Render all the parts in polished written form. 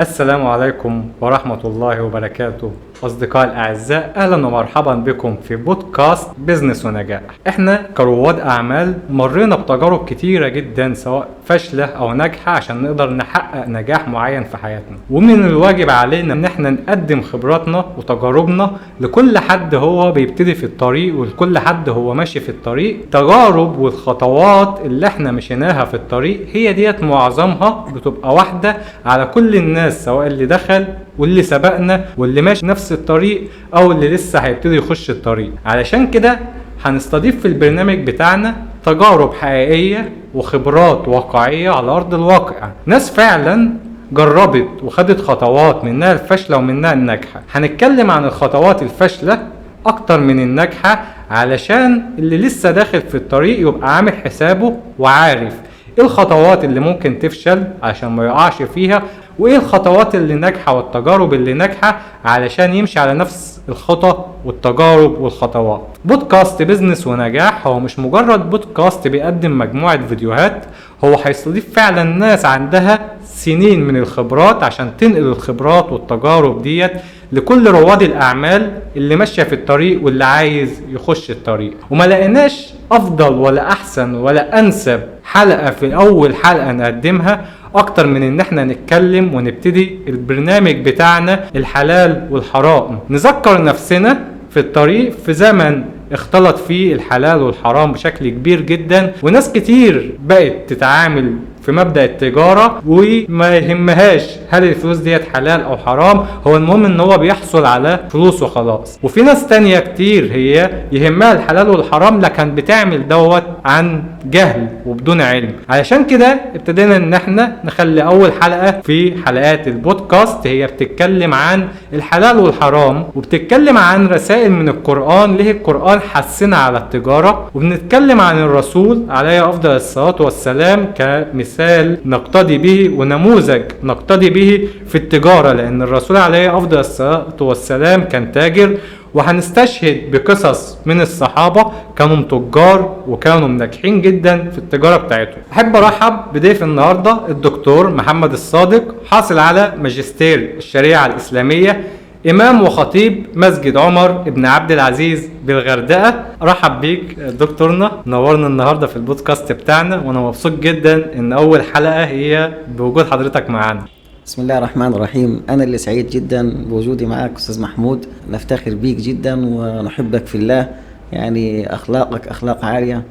السلام عليكم ورحمة الله وبركاته. أصدقائي الأعزاء، أهلا ومرحبا بكم في بودكاست بزنس ونجاح. إحنا كرواد أعمال مرينا بتجارب كتيرة جدا سواء فاشلة أو ناجحة عشان نقدر نحقق نجاح معين في حياتنا، ومن الواجب علينا إن إحنا نقدم خبراتنا وتجاربنا لكل حد هو بيبتدي في الطريق ولكل حد هو ماشي في الطريق. تجارب والخطوات اللي إحنا مشيناها في الطريق هي ديت معظمها بتبقى واحدة على كل الناس، سواء اللي دخل واللي سبقنا واللي ماشي نفس الطريق او اللي لسه هيبتدي يخش الطريق. علشان كده هنستضيف في البرنامج بتاعنا تجارب حقيقية وخبرات واقعية على ارض الواقع، ناس فعلا جربت وخدت خطوات منها الفاشلة ومنها الناجحة. هنتكلم عن الخطوات الفاشلة اكتر من الناجحة علشان اللي لسه داخل في الطريق يبقى عامل حسابه وعارف ايه الخطوات اللي ممكن تفشل عشان ما يقعش فيها، وايه الخطوات اللي ناجحة والتجارب اللي ناجحة علشان يمشي على نفس الخطى والتجارب والخطوات. بودكاست بزنس ونجاح هو مش مجرد بودكاست بيقدم مجموعة فيديوهات، هو هيستضيف فعلا ناس عندها سنين من الخبرات عشان تنقل الخبرات والتجارب ديت لكل رواد الأعمال اللي ماشية في الطريق واللي عايز يخش الطريق. وما لقيناش أفضل ولا أحسن ولا أنسب حلقة في أول حلقة نقدمها أكتر من إن احنا نتكلم ونبتدي البرنامج بتاعنا الحلال والحرام، نذكر نفسنا في الطريق في زمن اختلط فيه الحلال والحرام بشكل كبير جدا، وناس كتير بقت تتعامل في مبدأ التجارة وما يهمهاش هل الفلوس ديت حلال او حرام، هو المهم ان هو بيحصل على فلوس وخلاص. وفي ناس تانية كتير هي يهمها الحلال والحرام لكن بتعمل دوت عن جهل وبدون علم. علشان كده ابتدينا ان احنا نخلي اول حلقة في حلقات البودكاست هي بتتكلم عن الحلال والحرام، وبتتكلم عن رسائل من القرآن ليه القرآن حثنا على التجارة، وبنتكلم عن الرسول عليه افضل الصلاة والسلام كمثال نقتدي به ونموذج نقتدي به في التجارة، لان الرسول عليه افضل الصلاة والسلام كان تاجر. وهنستشهد بقصص من الصحابة كانوا تجار وكانوا ناجحين جدا في التجارة بتاعتهم. احب ارحب بضيف النهاردة الدكتور محمد الصادق، حاصل على ماجستير الشريعة الإسلامية، إمام وخطيب مسجد عمر بن عبد العزيز بالغردقة. رحب بيك دكتورنا، نورنا النهاردة في البودكاست بتاعنا، وانا مبسوط جدا ان اول حلقة هي بوجود حضرتك معانا. بسم الله الرحمن الرحيم. أنا اللي سعيد جدا بوجودي معك أستاذ محمود، نفتخر بيك جدا ونحبك في الله، يعني أخلاقك أخلاق عالية،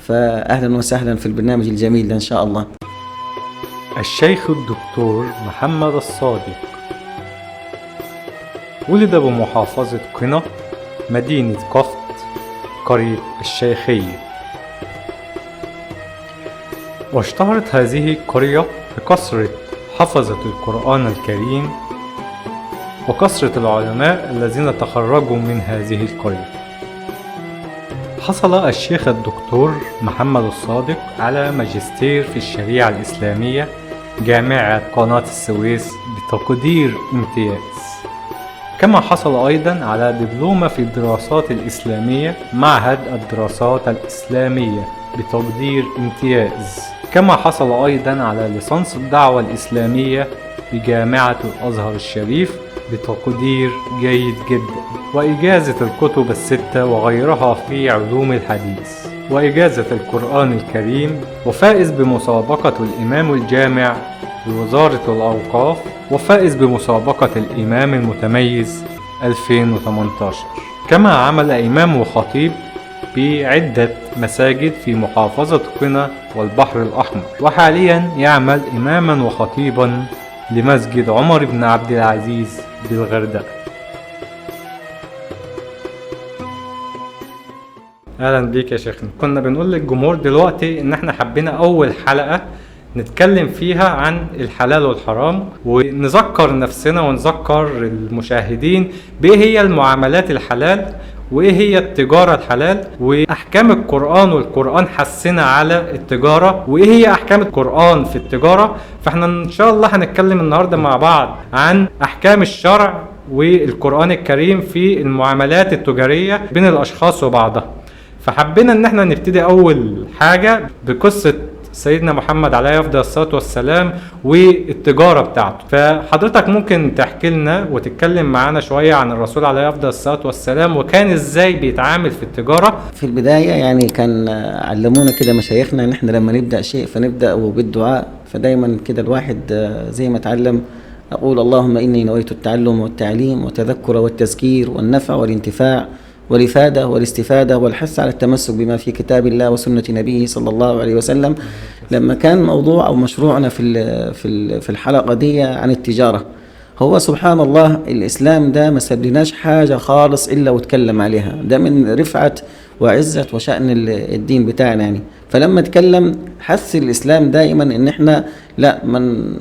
فأهلا وسهلا في البرنامج الجميل ده إن شاء الله. الشيخ الدكتور محمد الصادق ولد بمحافظة قنا مدينة قفط قرية الشيخية، واشتهرت هذه القرية بكثرة حفظة القرآن الكريم وكثرة العلماء الذين تخرجوا من هذه القرية. حصل الشيخ الدكتور محمد الصادق على ماجستير في الشريعة الإسلامية جامعة قناة السويس بتقدير امتياز، كما حصل أيضا على دبلومة في الدراسات الإسلامية معهد الدراسات الإسلامية بتقدير امتياز، كما حصل أيضا على ليسانس الدعوة الإسلامية بجامعة الأزهر الشريف بتقدير جيد جدا، وإجازة الكتب الستة وغيرها في علوم الحديث، وإجازة القرآن الكريم، وفائز بمسابقة الإمام الجامع بوزارة الأوقاف، وفائز بمسابقة الإمام المتميز 2018. كما عمل إمام وخطيب بعدة مساجد في محافظة قنا والبحر الأحمر، وحاليا يعمل إماما وخطيبا لمسجد عمر بن عبد العزيز بالغردقة. أهلا بيك يا شيخنا. كنا بنقول للجمهور دلوقتي إن احنا حبينا أول حلقة نتكلم فيها عن الحلال والحرام، ونذكر نفسنا ونذكر المشاهدين بإيه هي المعاملات الحلال وايه هي التجارة الحلال، واحكام القرآن والقرآن حثنا على التجارة، وايه هي احكام القرآن في التجارة. فاحنا ان شاء الله هنتكلم النهاردة مع بعض عن احكام الشرع والقرآن الكريم في المعاملات التجارية بين الاشخاص وبعضها. فحبينا ان احنا نبتدي اول حاجة بقصة سيدنا محمد عليه افضل الصلاه والسلام والتجاره بتاعته. فحضرتك ممكن تحكي لنا وتتكلم معانا شويه عن الرسول عليه افضل الصلاه والسلام وكان ازاي بيتعامل في التجاره؟ في البداية يعني كان علمونا كده مشايخنا ان احنا لما نبدأ شيء فنبدأ بالدعاء. فدايما كده الواحد زي ما اتعلم أقول اللهم إني نويت التعلم والتعليم والتذكر والتذكير والنفع والانتفاع والإفادة والاستفادة والحث على التمسك بما في كتاب الله وسنة نبيه صلى الله عليه وسلم. لما كان موضوع أو مشروعنا في الحلقة دي عن التجارة، هو سبحان الله الإسلام ده ما سابلناش حاجة خالص إلا واتكلم عليها، ده من رفعة وعزة وشأن الدين بتاعنا يعني. فلما اتكلم حث الإسلام دائما إن احنا لا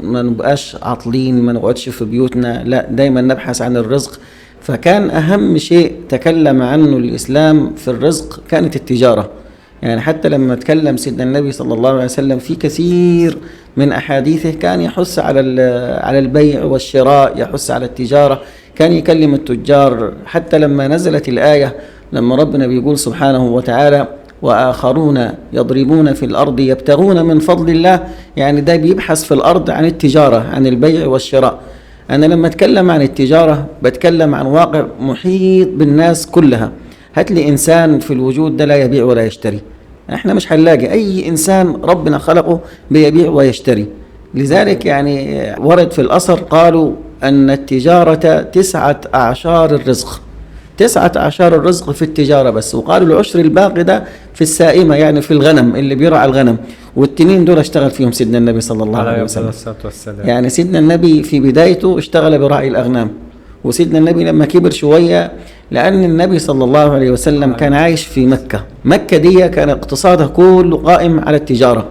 ما نبقاش عاطلين، ما نقعدش في بيوتنا، لا دايما نبحث عن الرزق. فكان أهم شيء تكلم عنه الإسلام في الرزق كانت التجارة. يعني حتى لما تكلم سيدنا النبي صلى الله عليه وسلم في كثير من أحاديثه كان يحث على البيع والشراء، يحث على التجارة، كان يكلم التجار. حتى لما نزلت الآية لما ربنا بيقول سبحانه وتعالى وآخرون يضربون في الأرض يبتغون من فضل الله، يعني ده بيبحث في الأرض عن التجارة، عن البيع والشراء. أنا لما أتكلم عن التجارة بتكلم عن واقع محيط بالناس كلها. هات لي إنسان في الوجود ده لا يبيع ولا يشتري، احنا مش هنلاقي أي إنسان ربنا خلقه بيبيع ويشتري. لذلك يعني ورد في الأثر قالوا أن التجارة 9 أعشار الرزق، 9 أعشار الرزق في التجارة بس. وقالوا العشر الباقي ده في السائمة، يعني في الغنم اللي بيرعى الغنم، والتنين دول اشتغل فيهم سيدنا النبي صلى الله عليه وسلم. يعني سيدنا النبي في بدايته اشتغل برعي الأغنام، وسيدنا النبي لما كبر شوية، لأن النبي صلى الله عليه وسلم كان عايش في مكة. مكة دي كان اقتصادها كله قائم على التجارة.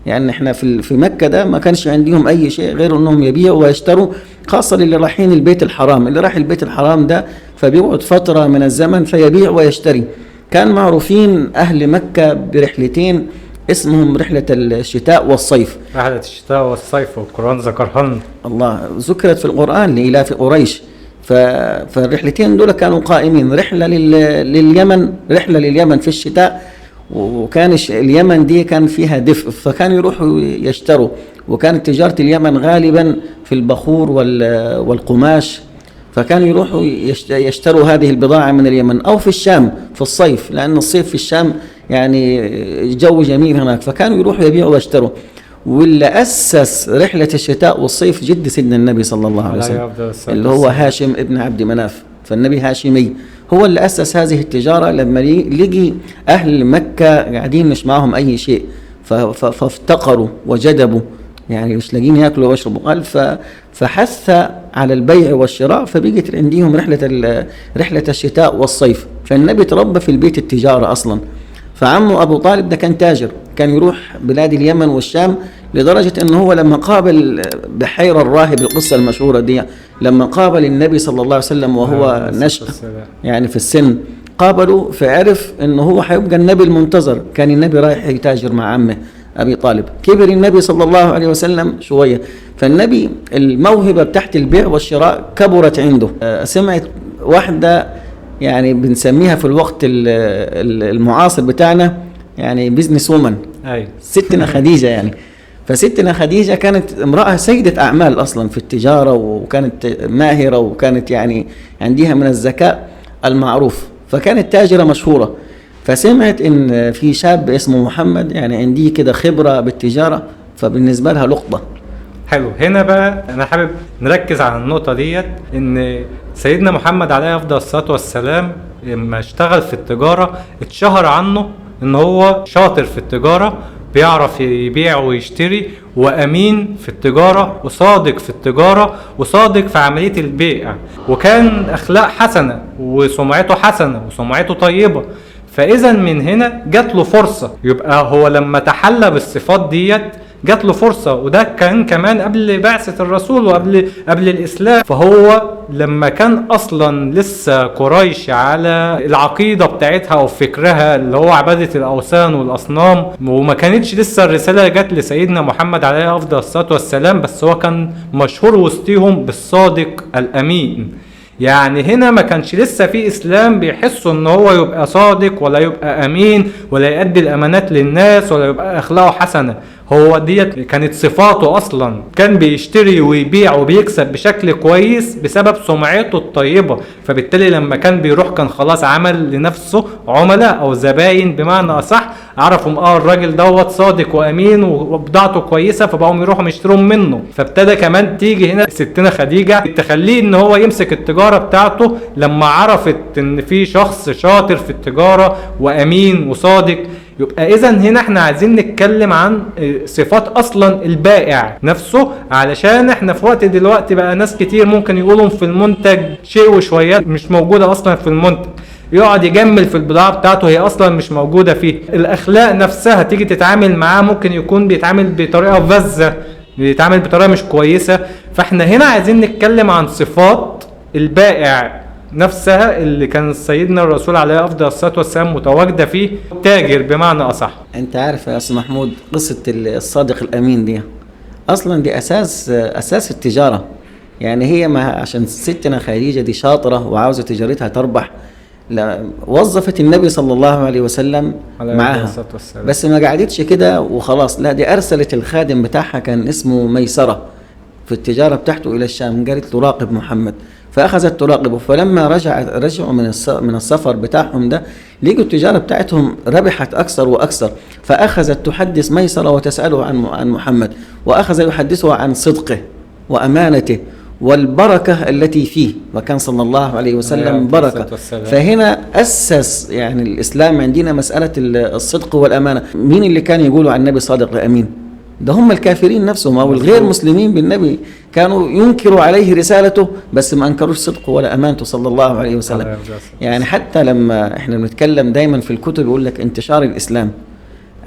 يعني احنا في مكة ده ما كانش عندهم أي شيء غير أنهم يبيعوا ويشتروا، خاصة اللي رايحين البيت الحرام. اللي راح البيت الحرام ده فبيقعد فترة من الزمن فيبيع ويشتري. كان معروفين أهل مكة برحلتين اسمهم رحلة الشتاء والصيف. رحلة الشتاء والصيف والقرآن ذكرها لنا. الله ذكرت في القرآن لإلاف قريش. فالرحلتين دول كانوا قائمين، رحلة لليمن، رحلة لليمن في الشتاء، وكان اليمن دي كان فيها دفء فكانوا يروحوا يشتروا. وكانت تجارة اليمن غالبا في البخور والقماش، فكانوا يروحوا يشتروا هذه البضاعة من اليمن. أو في الشام في الصيف، لأن الصيف في الشام يعني جو جميل هناك، فكانوا يروحوا يبيعوا ويشتروا. واللي أسس رحلة الشتاء والصيف جد سيدنا النبي صلى الله عليه وسلم، اللي هو هاشم ابن عبد مناف. فالنبي هاشمي هو اللي أسس هذه التجارة. لما لقي أهل مكة قاعدين مش معهم أي شيء فافتقروا وجدبوا، يعني مش لاقين ياكلوا ويشربوا، قال فحث على البيع والشراء. فبقت عندهم رحلة الشتاء والصيف. فالنبي تربى في البيت التجارة أصلا. فعمه أبو طالب ده كان تاجر، كان يروح بلاد اليمن والشام، لدرجة أنه هو لما قابل بحير الراهب، القصة المشهورة دي، لما قابل النبي صلى الله عليه وسلم وهو نشأ يعني في السن، قابله فعرف أنه هو حيبقى النبي المنتظر. كان النبي رايح يتاجر مع عمه أبي طالب. كبر النبي صلى الله عليه وسلم شوية، فالنبي الموهبة بتاعت البيع والشراء كبرت عنده. سمعت واحدة يعني بنسميها في الوقت المعاصر بتاعنا يعني بيزنس وومن، ستنا خديجة يعني. فستنا خديجة كانت امرأة سيدة أعمال أصلا في التجارة، وكانت ماهرة، وكانت يعني عندها من الذكاء المعروف، فكانت تاجرة مشهورة. فسمعت إن في شاب اسمه محمد يعني عندي كده خبرة بالتجارة، فبالنسبة لها لقطة. حلو. هنا بقى أنا حابب نركز على النقطة ديت، إن سيدنا محمد عليه أفضل الصلاة والسلام لما اشتغل في التجارة اتشهر عنه إن هو شاطر في التجارة، بيعرف يبيع ويشتري، وأمين في التجارة، وصادق في التجارة، وصادق في عملية البيع، وكان أخلاق حسنة، وسمعته حسنة، وسمعته طيبة. فإذا من هنا جات له فرصة، يبقى هو لما تحلى بالصفات ديت جات له فرصة. وده كان كمان قبل بعثة الرسول وقبل الإسلام. فهو لما كان أصلا لسه قريش على العقيدة بتاعتها وفكرها اللي هو عبادة الأوثان والأصنام، وما كانتش لسه الرسالة جات لسيدنا محمد عليه أفضل الصلاة والسلام، بس هو كان مشهور وسطيهم بالصادق الأمين. يعني هنا ما كانش لسه في اسلام بيحسوا ان هو يبقى صادق ولا يبقى امين ولا يؤدي الامانات للناس ولا يبقى اخلاقه حسنه. هو ديت كانت صفاته اصلا، كان بيشتري ويبيع وبيكسب بشكل كويس بسبب سمعته الطيبه. فبالتالي لما كان بيروح كان خلاص عمل لنفسه عملاء او زباين بمعنى اصح، عرفوا الراجل دوت صادق وامين وبضاعته كويسه، فبقوا يروحوا يشتروا منه. فابتدى كمان تيجي هنا ستنا خديجه تخليه ان هو يمسك التجاره بتاعته لما عرفت ان في شخص شاطر في التجاره وامين وصادق. يبقى اذا هنا احنا عايزين نتكلم عن صفات اصلا البائع نفسه، علشان احنا في وقت دلوقتي بقى ناس كتير ممكن يقولوا في المنتج شيء وشويات مش موجوده اصلا في المنتج، يقعد يجمل في البضاعه بتاعته هي اصلا مش موجوده فيه. الاخلاق نفسها تيجي تتعامل معاه ممكن يكون بيتعامل بطريقه فذه، بيتعامل بطريقه مش كويسه. فاحنا هنا عايزين نتكلم عن صفات البائع نفسها اللي كان سيدنا الرسول عليه افضل الصلاه والسلام متواجده فيه، تاجر بمعنى اصح. انت عارف يا استاذ محمود قصة الصادق الامين دي اصلا دي اساس التجارة. يعني هي ما عشان ستنا خديجة دي شاطرة وعاوزة تجارتها تربح، لا وظفت النبي صلى الله عليه وسلم معاها، بس ما قعدتش كده وخلاص، لا دي ارسلت الخادم بتاعها كان اسمه ميسرة في التجارة بتاعته الى الشام، قالت له راقب محمد، فاخذت تراقبه. فلما رجعوا من السفر بتاعهم ده لقوا التجاره بتاعتهم ربحت اكثر واكثر، فاخذت تحدث ميسره وتساله عن محمد، واخذ يحدثه عن صدقه وامانته والبركه التي فيه، وكان صلى الله عليه وسلم بركه. فهنا اسس يعني الاسلام عندنا مساله الصدق والامانه. مين اللي كان يقولوا عن النبي صادق امين؟ ده هم الكافرين نفسهم او الغير مسلمين بالنبي كانوا ينكروا عليه رسالته، بس ما انكروش صدقه ولا امانته صلى الله عليه وسلم. يعني حتى لما احنا بنتكلم دايما في الكتب يقول لك انتشار الاسلام،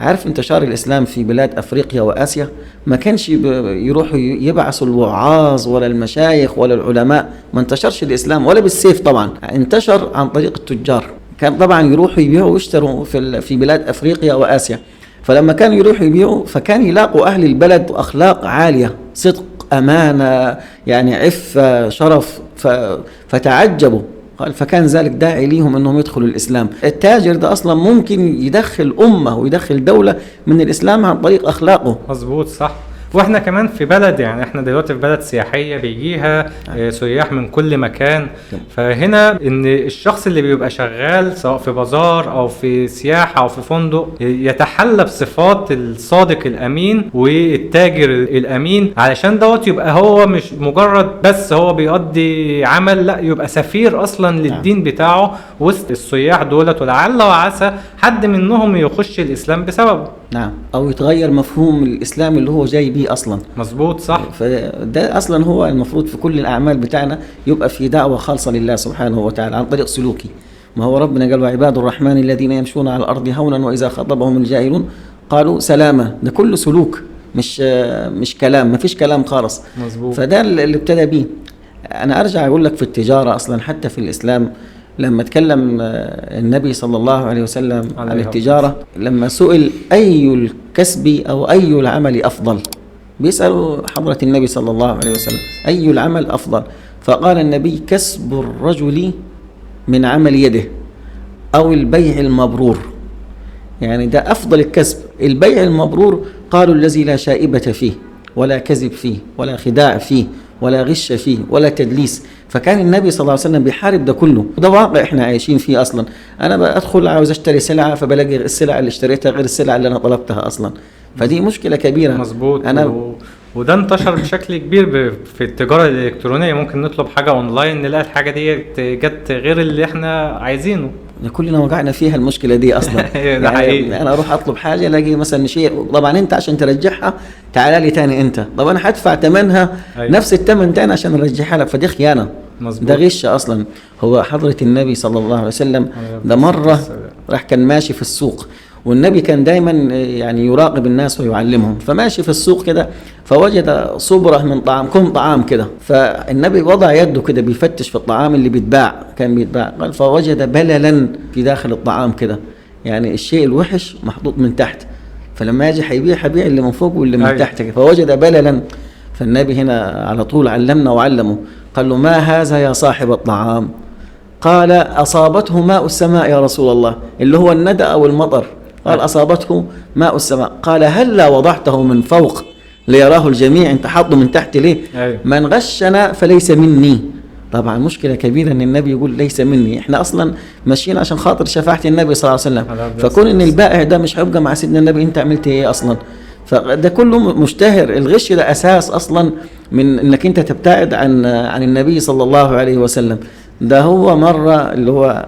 عارف انتشار الاسلام في بلاد افريقيا واسيا ما كانش يروحوا يبعثوا الوعاظ ولا المشايخ ولا العلماء، ما انتشرش الاسلام ولا بالسيف، طبعا انتشر عن طريق التجار. كان طبعا يروحوا يبيعوا ويشتروا في بلاد افريقيا واسيا، فلما كانوا يروحوا يبيعوا فكان يلاقوا أهل البلد أخلاق عالية، صدق أمانة يعني عفة شرف، فتعجبوا، قال فكان ذلك داعي ليهم أنهم يدخلوا الإسلام. التاجر ده أصلا ممكن يدخل أمة ويدخل دولة من الإسلام عن طريق أخلاقه. مظبوط صح. واحنا كمان في بلد، يعني احنا دلوقتي في بلد سياحية بيجيها سياح من كل مكان. فهنا ان الشخص اللي بيبقى شغال سواء في بازار او في سياحة او في فندق يتحلى بصفات الصادق الامين والتاجر الامين، علشان دوت يبقى هو مش مجرد بس هو بيقضي عمل، لا يبقى سفير اصلا للدين بتاعه وسط السياح دولت، ولعل وعسى حد منهم يخش الاسلام بسببه. نعم، او يتغير مفهوم الاسلام اللي هو جاي بيه اصلا. مظبوط صح. فده اصلا هو المفروض في كل الاعمال بتاعنا يبقى في دعوه خالصه لله سبحانه وتعالى عن طريق سلوكي. ما هو ربنا قال وعباد الرحمن الذين يمشون على الارض هونا واذا خاطبهم الجاهلون قالوا سلاما. ده كله سلوك مش كلام، ما فيش كلام خالص. مظبوط. فده اللي ابتدى بيه. انا ارجع اقول لك في التجاره اصلا حتى في الاسلام لما تكلم النبي صلى الله عليه وسلم عن التجارة، لما سئل أي الكسب أو أي العمل أفضل، بيسألوا حضرة النبي صلى الله عليه وسلم أي العمل أفضل، فقال النبي كسب الرجل من عمل يده أو البيع المبرور. يعني ده أفضل الكسب. البيع المبرور قالوا الذي لا شائبة فيه ولا كذب فيه ولا خداع فيه ولا غش فيه ولا تدليس. فكان النبي صلى الله عليه وسلم بيحارب ده كله، وده واقع احنا عايشين فيه اصلا. انا بدخل عاوز اشتري سلعه فبلاقي السلعه اللي اشتريتها غير السلعه اللي انا طلبتها اصلا، فدي مشكله كبيره. مظبوط. وده انتشر بشكل كبير في التجاره الالكترونيه. ممكن نطلب حاجه اونلاين نلاقي الحاجه دي جت غير اللي احنا عايزينه. كلنا وقعنا فيها المشكله دي اصلا. ده حقيقي. انا اروح اطلب حاجه الاقي مثلا شيء، طبعا انت عشان ترجعها تعال لي تاني انت، طب انا هدفع ثمنها نفس الثمن تاني عشان ارجعها لك، فدي خيانه. ده غش اصلا. هو حضره النبي صلى الله عليه وسلم ده مره راح كان ماشي في السوق، والنبي كان دايما يعني يراقب الناس ويعلمهم، فماشي في السوق كده فوجد صبرة من طعام، كم طعام كده، فالنبي وضع يده كده بيفتش في الطعام اللي بيتباع، كان بيتباع، قال فوجد بللا في داخل الطعام كده، يعني الشيء الوحش محطوط من تحت، فلما يجي هيبيع اللي من فوق واللي من تحت، فوجد بللا، فالنبي هنا على طول علمنا وعلمه، قال له: ما هذا يا صاحب الطعام؟ قال: أصابته ماء السماء يا رسول الله، اللي هو الندى أو المطر. قال: أصابته ماء السماء. قال: هلا وضعته من فوق ليراه الجميع، انت حاطه من تحت ليه؟ من غشنا فليس مني. طبعا مشكلة كبيرة ان النبي يقول ليس مني. احنا اصلا ماشيين عشان خاطر شفاعة النبي صلى الله عليه وسلم، فكون ان البائع ده مش هيبقى مع سيدنا النبي، انت عملت ايه اصلا؟ فده كله مشتهر. الغش ده اساس اصلا من انك انت تبتعد عن النبي صلى الله عليه وسلم. ده هو مرة اللي هو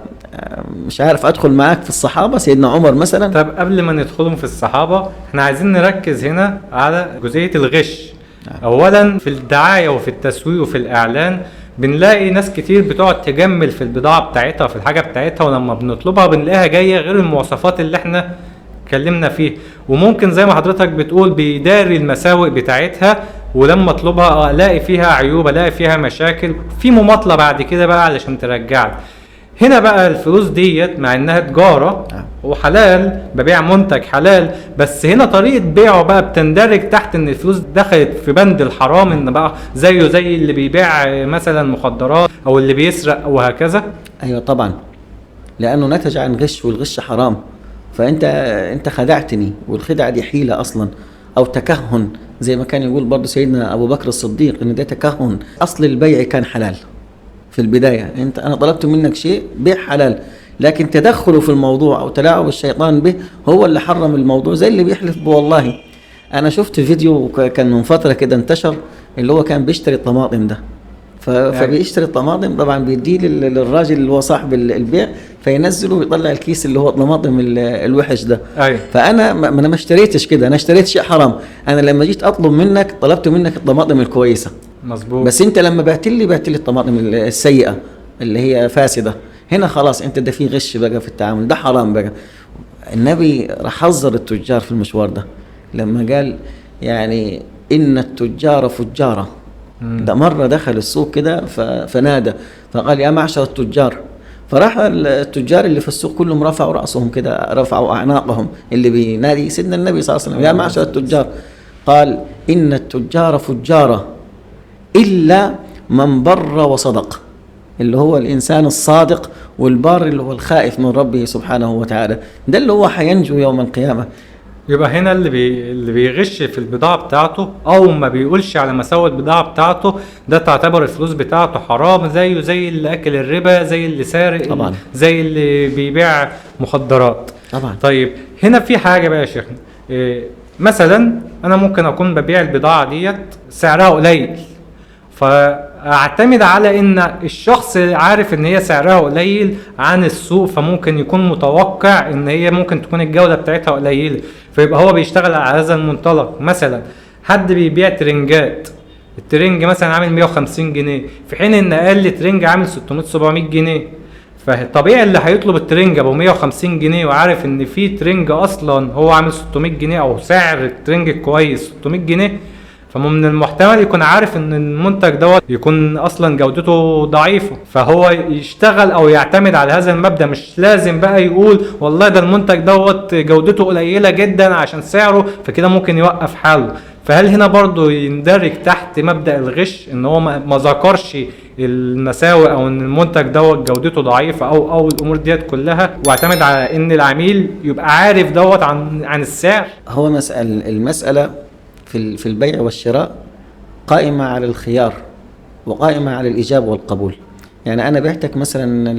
مش عارف ادخل معاك في الصحابة، سيدنا عمر مثلا. طب قبل ما ندخلهم في الصحابة، احنا عايزين نركز هنا على جزئية الغش. اولا في الدعاية وفي التسويق وفي الاعلان بنلاقي ناس كتير بتقعد تجمل في البضاعة بتاعتها وفي الحاجة بتاعتها، ولما بنطلبها بنلاقيها جاية غير المواصفات اللي احنا اتكلمنا فيه، وممكن زي ما حضرتك بتقول بيداري المساوئ بتاعتها، ولما اطلبها الاقي فيها عيوب، الاقي فيها مشاكل، في مماطلة بعد كده بقى علشان ترجعها. هنا بقى الفلوس ديت مع انها تجارة وحلال، ببيع منتج حلال، بس هنا طريقة بيعه بقى بتندرج تحت ان الفلوس دخلت في بند الحرام، ان بقى زيه زي اللي بيبيع مثلا مخدرات او اللي بيسرق وهكذا. ايوه طبعا، لانه نتج عن غش، والغش حرام. فانت خدعتني، والخدعة دي حيلة اصلا او تكهن، زي ما كان يقول برضه سيدنا ابو بكر الصديق ان ده تكهن. اصل البيع كان حلال في البداية، انا طلبت منك شيء بيع حلال، لكن تدخله في الموضوع او تلاعب الشيطان به هو اللي حرم الموضوع. زي اللي بيحلف والله. انا شفت فيديو كان من فترة كده انتشر، اللي هو كان بيشتري الطماطم ده، فبيشتري الطماطم طبعا، بيديه للراجل اللي هو صاحب البيع، فينزله ويطلع الكيس اللي هو الطماطم الوحش ده. فانا ما اشتريتش كده، انا اشتريت شيء حرام. انا لما جيت اطلب منك طلبت منك الطماطم الكويسة، مظبوط، بس انت لما بعت لي الطماطم السيئة اللي هي فاسدة. هنا خلاص انت ده في غش بقى في التعامل، ده حرام بقى. النبي راح حذر التجار في المشوار ده لما قال يعني ان التجار فجارة. ده مرة دخل السوق كده فنادى فقال: يا معشر التجار. فراح التجار اللي في السوق كلهم رفعوا رأسهم كده، رفعوا أعناقهم، اللي بينادي سيدنا النبي صلى الله عليه وسلم: يا معشر التجار. قال: إن التجار فجارة إلا من بر وصدق، اللي هو الإنسان الصادق والبار، اللي هو الخائف من ربه سبحانه وتعالى، ده اللي هو حينجو يوم القيامة. يبقى هنا اللي بيغش في البضاعة بتاعته او ما بيقولش على مساوئ البضاعة بتاعته، ده تعتبر الفلوس بتاعته حرام، زيه زي اللي اكل الربا، زي اللي سارق طبعا، زي اللي بيبيع مخدرات طبعا. طيب هنا في حاجة بقى يا شيخ، مثلا انا ممكن اكون ببيع البضاعة ديت سعرها قليل، فاعتمد على ان الشخص عارف ان هي سعرها قليل عن السوق، فممكن يكون متوقع ان هي ممكن تكون الجودة بتاعتها قليلة، فيبقى هو بيشتغل على هذا المنطلق. مثلا حد بيبيع ترنجات، الترنج مثلا عامل 150 جنيه، في حين ان اقل ترنج عامل 600-700 جنيه. فطبيعي اللي هيطلب الترنج ابو 150 جنيه وعارف ان في ترنج اصلا هو عامل 600 جنيه، او سعر الترنج كويس 600 جنيه، فمن المحتمل يكون عارف ان المنتج دوت يكون اصلا جودته ضعيفة، فهو يشتغل او يعتمد على هذا المبدأ. مش لازم بقى يقول والله ده المنتج دوت جودته قليلة جدا عشان سعره، فكده ممكن يوقف حاله. فهل هنا برضو يندرج تحت مبدأ الغش ان هو ما ذكرش المساوئ او ان المنتج دوت جودته ضعيفة او الامور ديت كلها، واعتمد على ان العميل يبقى عارف دوت عن السعر؟ هو المسألة في البيع والشراء قائمة على الخيار، وقائمة على الإجابة والقبول. يعني أنا بعتك مثلا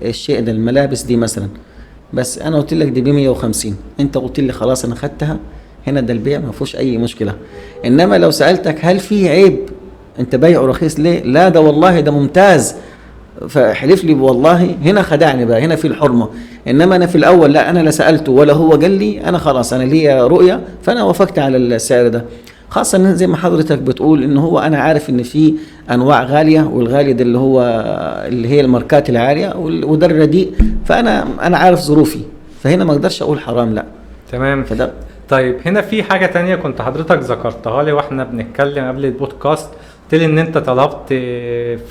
الشيء ده، الملابس دي مثلا، بس أنا قلت لك دي ب150، أنت قلت لي خلاص أنا خدتها، هنا ده البيع ما فيهوش أي مشكلة. إنما لو سألتك هل في عيب أنت بيعه رخيص ليه؟ لا ده والله ده ممتاز، فحلف لي والله، هنا خدعني بقى، هنا في الحرمة. انما انا في الاول لا، انا لا سألته ولا هو قال لي، انا خلاص انا ليا رؤية فانا وافقت على السعر ده. خاصة زي ما حضرتك بتقول ان هو انا عارف ان في انواع غالية، والغالي ده اللي هي الماركات العالية، وده الرديء، فانا عارف ظروفي، فهنا ما اقدرش اقول حرام لا. تمام. طيب هنا في حاجة تانية كنت حضرتك ذكرتها لي واحنا بنتكلم قبل البودكاست، قلت لي ان انت طلبت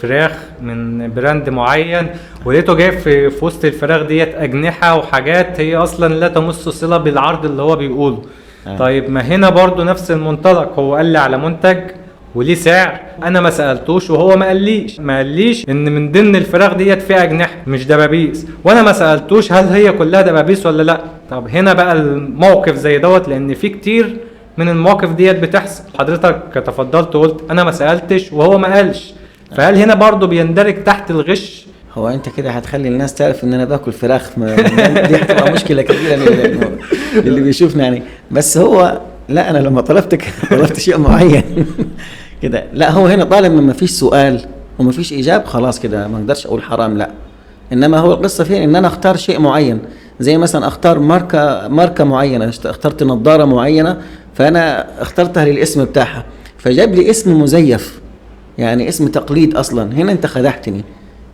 فراخ من براند معين، ولقيته جايب في وسط الفراخ ديت اجنحة وحاجات هي اصلا لا تمس صلة بالعرض اللي هو بيقوله. طيب ما هنا برضو نفس المنطلق، هو قال لي على منتج وليه سعر انا ما سالتوش وهو ما قاليش ان من ضمن الفراخ ديت فيها اجنحه مش دبابيس، وانا ما سالتوش هل هي كلها دبابيس ولا لا. طب هنا بقى الموقف زي دوت، لان في كتير من المواقف ديت بتحصل. حضرتك تفضلت وقلت انا ما سالتش وهو ما قالش، فهل هنا برضو بيندرج تحت الغش؟ هو انت كده هتخلي الناس تعرف ان انا باكل فراخ، دي هتبقى مشكله كبيره اللي بيشوفنا يعني. بس هو لا، انا لما طلبت شيء معين كده، لا هو هنا طالما ما فيش سؤال وما فيش اجابه خلاص كده ما اقدرش اقول حرام، لا. انما هو القصه فين ان انا اختار شيء معين، زي مثلا اختار ماركه معينه، اخترت نظاره معينه فانا اخترتها للاسم بتاعها، فجاب لي اسم مزيف يعني اسم تقليد اصلا. هنا انت خدعتني،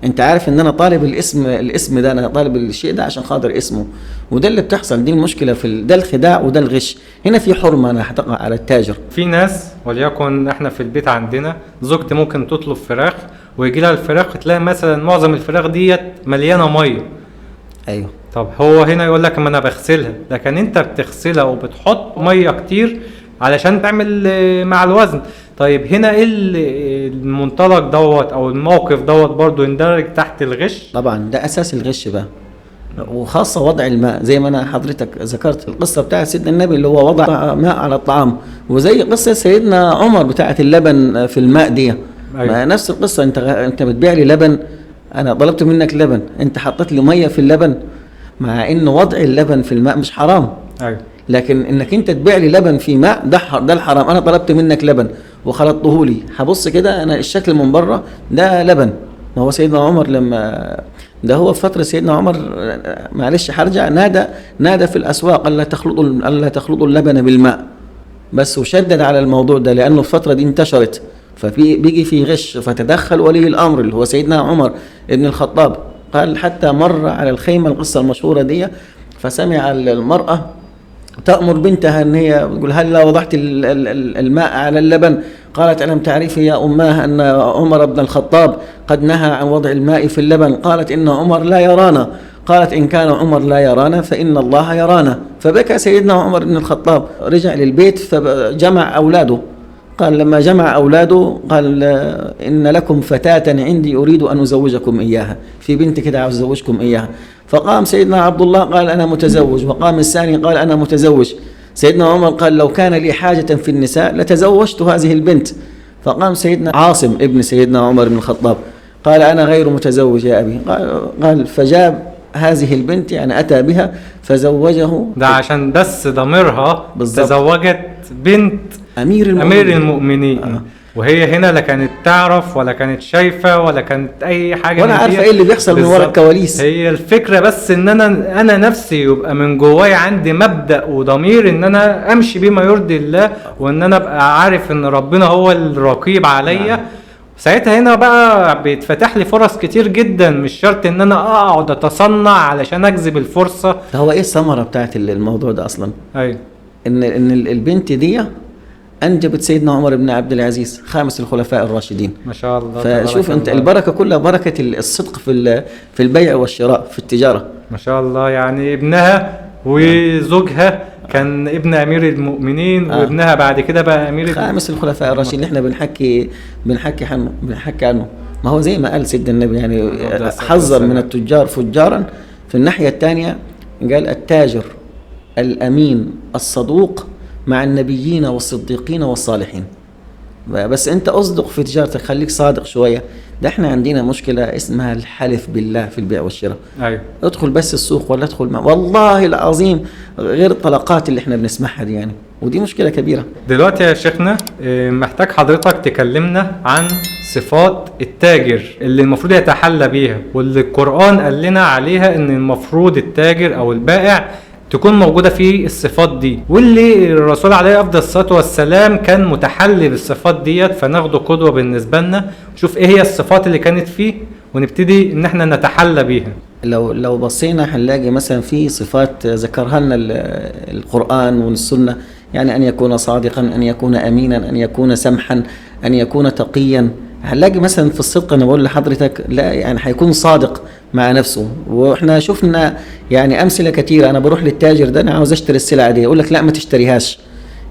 انت عارف ان انا طالب الاسم ده، انا طالب الشيء ده عشان خاطر اسمه، وده اللي بتحصل، دي المشكله ده الخداع وده الغش. هنا في حرمه انا هتقع على التاجر. في ناس وليكن احنا في البيت عندنا زوجتي ممكن تطلب فراخ ويجي لها الفراخ تلاقي مثلا معظم الفراخ ديت مليانه ميه. ايوه. طب هو هنا يقول لك ما انا بغسلها، لكن انت بتغسلها وبتحط ميه كتير علشان تعمل مع الوزن. طيب هنا ايه المنطلق دوت او الموقف دوت برضو يندرج تحت الغش؟ طبعا ده اساس الغش بقى، وخاصه وضع الماء، زي ما انا حضرتك ذكرت القصه بتاعت سيدنا النبي اللي هو وضع ماء على الطعام، وزي قصه سيدنا عمر بتاعت اللبن في الماء دي. أيوة. نفس القصه، انت بتبيع لي لبن، انا طلبت منك لبن، انت حطيت لي ميه في اللبن، مع ان وضع اللبن في الماء مش حرام. أيوة. لكن انك انت تبيع لي لبن في ماء ده الحرام. انا طلبت منك لبن وخلطته لي، هبص كده انا الشكل من بره ده لبن. ما هو سيدنا عمر لما ده هو في فتره سيدنا عمر، معلش هرجع، نادى في الاسواق الا تخلطوا اللبن بالماء بس، وشدد على الموضوع ده لانه الفتره دي انتشرت، بيجي في غش، فتدخل ولي الامر اللي هو سيدنا عمر ابن الخطاب، قال حتى مر على الخيمه، القصه المشهوره دي، فسمع المراه تأمر بنتها ان هي تقول هل لا وضعت الماء على اللبن؟ قالت ألم تعرفي يا أماه أن عمر بن الخطاب قد نهى عن وضع الماء في اللبن؟ قالت إن عمر لا يرانا. قالت إن كان عمر لا يرانا فإن الله يرانا. فبكى سيدنا عمر بن الخطاب، رجع للبيت فجمع أولاده، قال لما جمع أولاده قال إن لكم فتاة عندي أريد أن أزوجكم إياها، في بنت كده عاوز أزوجكم إياها. فقام سيدنا عبد الله قال أنا متزوج، وقام الثاني قال أنا متزوج. سيدنا عمر قال لو كان لي حاجة في النساء لتزوجت هذه البنت. فقام سيدنا عاصم ابن سيدنا عمر بن الخطاب قال أنا غير متزوج يا أبي. قال فجاب هذه البنت، يعني أتى بها فزوجه، ده عشان بس ضميرها تزوجت بنت أمير المؤمنين. وهي هنا لا كانت تعرف ولا كانت شايفة ولا كانت أي حاجة، ولا عارفة إيه اللي بيحصل من وراء الكواليس. هي الفكرة بس إن أنا نفسي يبقى من جواي عندي مبدأ وضمير إن أنا أمشي بما يرضي الله، وإن أنا أبقى عارف إن ربنا هو الرقيب عليا. ساعتها هنا بقى بيتفتح لي فرص كتير جدا، مش شرط ان انا اقعد اتصنع علشان اجذب الفرصة. هو ايه الثمرة بتاعت الموضوع ده اصلا؟ ايوه، ان البنت دي انجبت سيدنا عمر بن عبد العزيز خامس الخلفاء الراشدين ما شاء الله. فشوف انت البركة كلها بركة الصدق في البيع والشراء في التجارة ما شاء الله. يعني ابنها وزوجها كان ابن امير المؤمنين، وابنها بعد كده بقى امير خامس الخلفاء الراشدين اللي احنا بنحكي عنه. ما هو زي ما قال سيدنا النبي، يعني حذر من التجار فجارا. في الناحية الثانية قال التاجر الامين الصدوق مع النبيين والصديقين والصالحين. بس انت اصدق في تجارتك، خليك صادق شوية. ده احنا عندنا مشكلة اسمها الحلف بالله في البيع والشراء. ايوه، ادخل بس السوق ولا ادخل والله العظيم غير الطلقات اللي احنا بنسمعها دي يعني، ودي مشكلة كبيرة. دلوقتي يا شيخنا محتاج حضرتك تكلمنا عن صفات التاجر اللي المفروض يتحلى بيها، واللي القرآن قال لنا عليها ان المفروض التاجر او البائع تكون موجودة فيه الصفات دي، واللي الرسول عليه أفضل الصلاة والسلام كان متحلي بالصفات ديت. فناخده قدوة بالنسبة لنا، نشوف ايه هي الصفات اللي كانت فيه ونبتدي ان احنا نتحلى بيها. لو بصينا هنلاقي مثلا في صفات ذكرها لنا القرآن والسنة، يعني أن يكون صادقا، أن يكون أمينا، أن يكون سمحا، أن يكون تقيا. هنلاقي مثلا في الصدق، أنا بقول لحضرتك لا يعني هيكون صادق مع نفسه. واحنا شفنا يعني أمثلة كثيرة. أنا بروح للتاجر ده أنا عاوز أشتري السلعة دي، يقول لك لا ما تشتريهاش،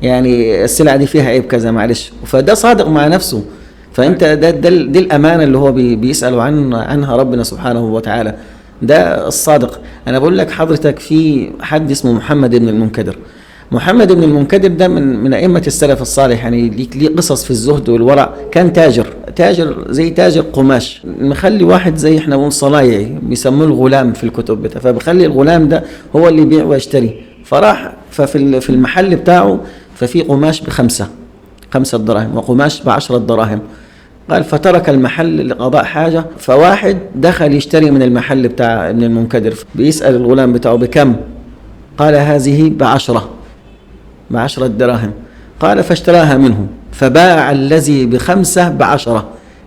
يعني السلعة دي فيها عيب كذا معلش، فده صادق مع نفسه. فانت دي الامانه اللي هو بيسالوا عنها ربنا سبحانه وتعالى، ده الصادق. انا بقول لك حضرتك في حد اسمه محمد بن المنكدر. محمد بن المنكدر ده من ائمه السلف الصالح، يعني ليه قصص في الزهد والورع. كان تاجر زي تاجر قماش، مخلي واحد زي احنا بنقول صنايعي بيسموه الغلام في الكتب بتاعه، فبخلي الغلام ده هو اللي يبيع ويشتري. فراح في المحل بتاعه ففي قماش ب5 دراهم وقماش ب10 دراهم. قال فترك المحل لقضاء حاجة، فواحد دخل يشتري من المحل بتاع ابن المنكدر، بيسأل الغلام بتاعه بكم؟ قال هذه ب10 دراهم. قال فاشتراها منه، فباع الذي ب5 ب10،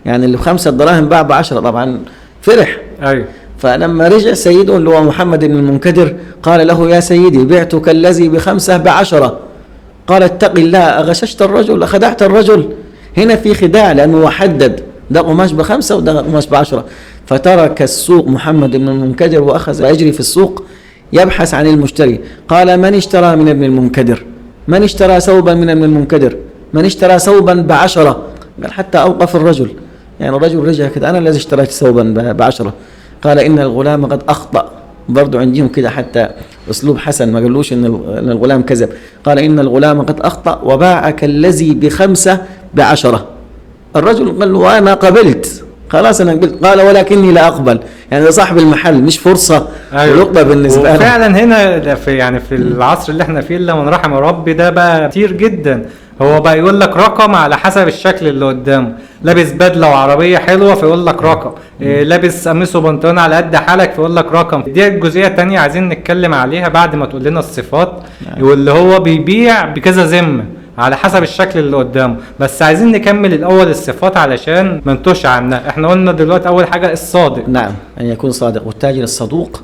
يعني اللي ب5 دراهم باع ب10. طبعا فرح. أيوه. فلما رجع سيده اللي هو محمد بن المنكدر قال له يا سيدي بعتك الذي ب5 ب10. قال اتق الله، أغششت الرجل، أخدعت الرجل. هنا في خداع، لأنه هو حدد ده قماش ب5 وده قماش ب10. فترك السوق محمد بن المنكدر وأخذ يجري في السوق يبحث عن المشتري. قال من اشترى من ابن المنكدر؟ من اشترى ثوبا من ابن المنكدر؟ من اشترى ثوبا ب10؟ قال حتى أوقف الرجل، يعني الرجل رجع كده أنا الذي اشتريت ثوبا ب10. قال إن الغلام قد أخطأ. برضو عندهم كده حتى أسلوب حسن، ما قالوش إن الغلام كذب. قال إن الغلام قد أخطأ وباعك الذي ب5 ب10. الرجل قال له أنا قبلت، خلاص أنا قبلت. قال ولكني لا أقبل، يعني صاحب المحل مش فرصة ولقطة بالنسبة له. فعلا هنا في العصر اللي احنا فيه اللي من رحم ربي ده بقى كتير جدا. هو بقى يقول لك رقم على حسب الشكل اللي قدامه، لابس بدله وعربيه حلوه فيقول لك رقم، لابس قميص وبنطلون على قد حالك فيقول لك رقم. دي جزئيه تانية عايزين نتكلم عليها بعد ما تقول لنا الصفات. واللي هو بيبيع بكذا ذمه على حسب الشكل اللي قدامه. بس عايزين نكمل الاول الصفات علشان ما نتوش عنها. احنا قلنا دلوقتي اول حاجه الصادق. نعم، ان يكون صادق، والتاجر الصدوق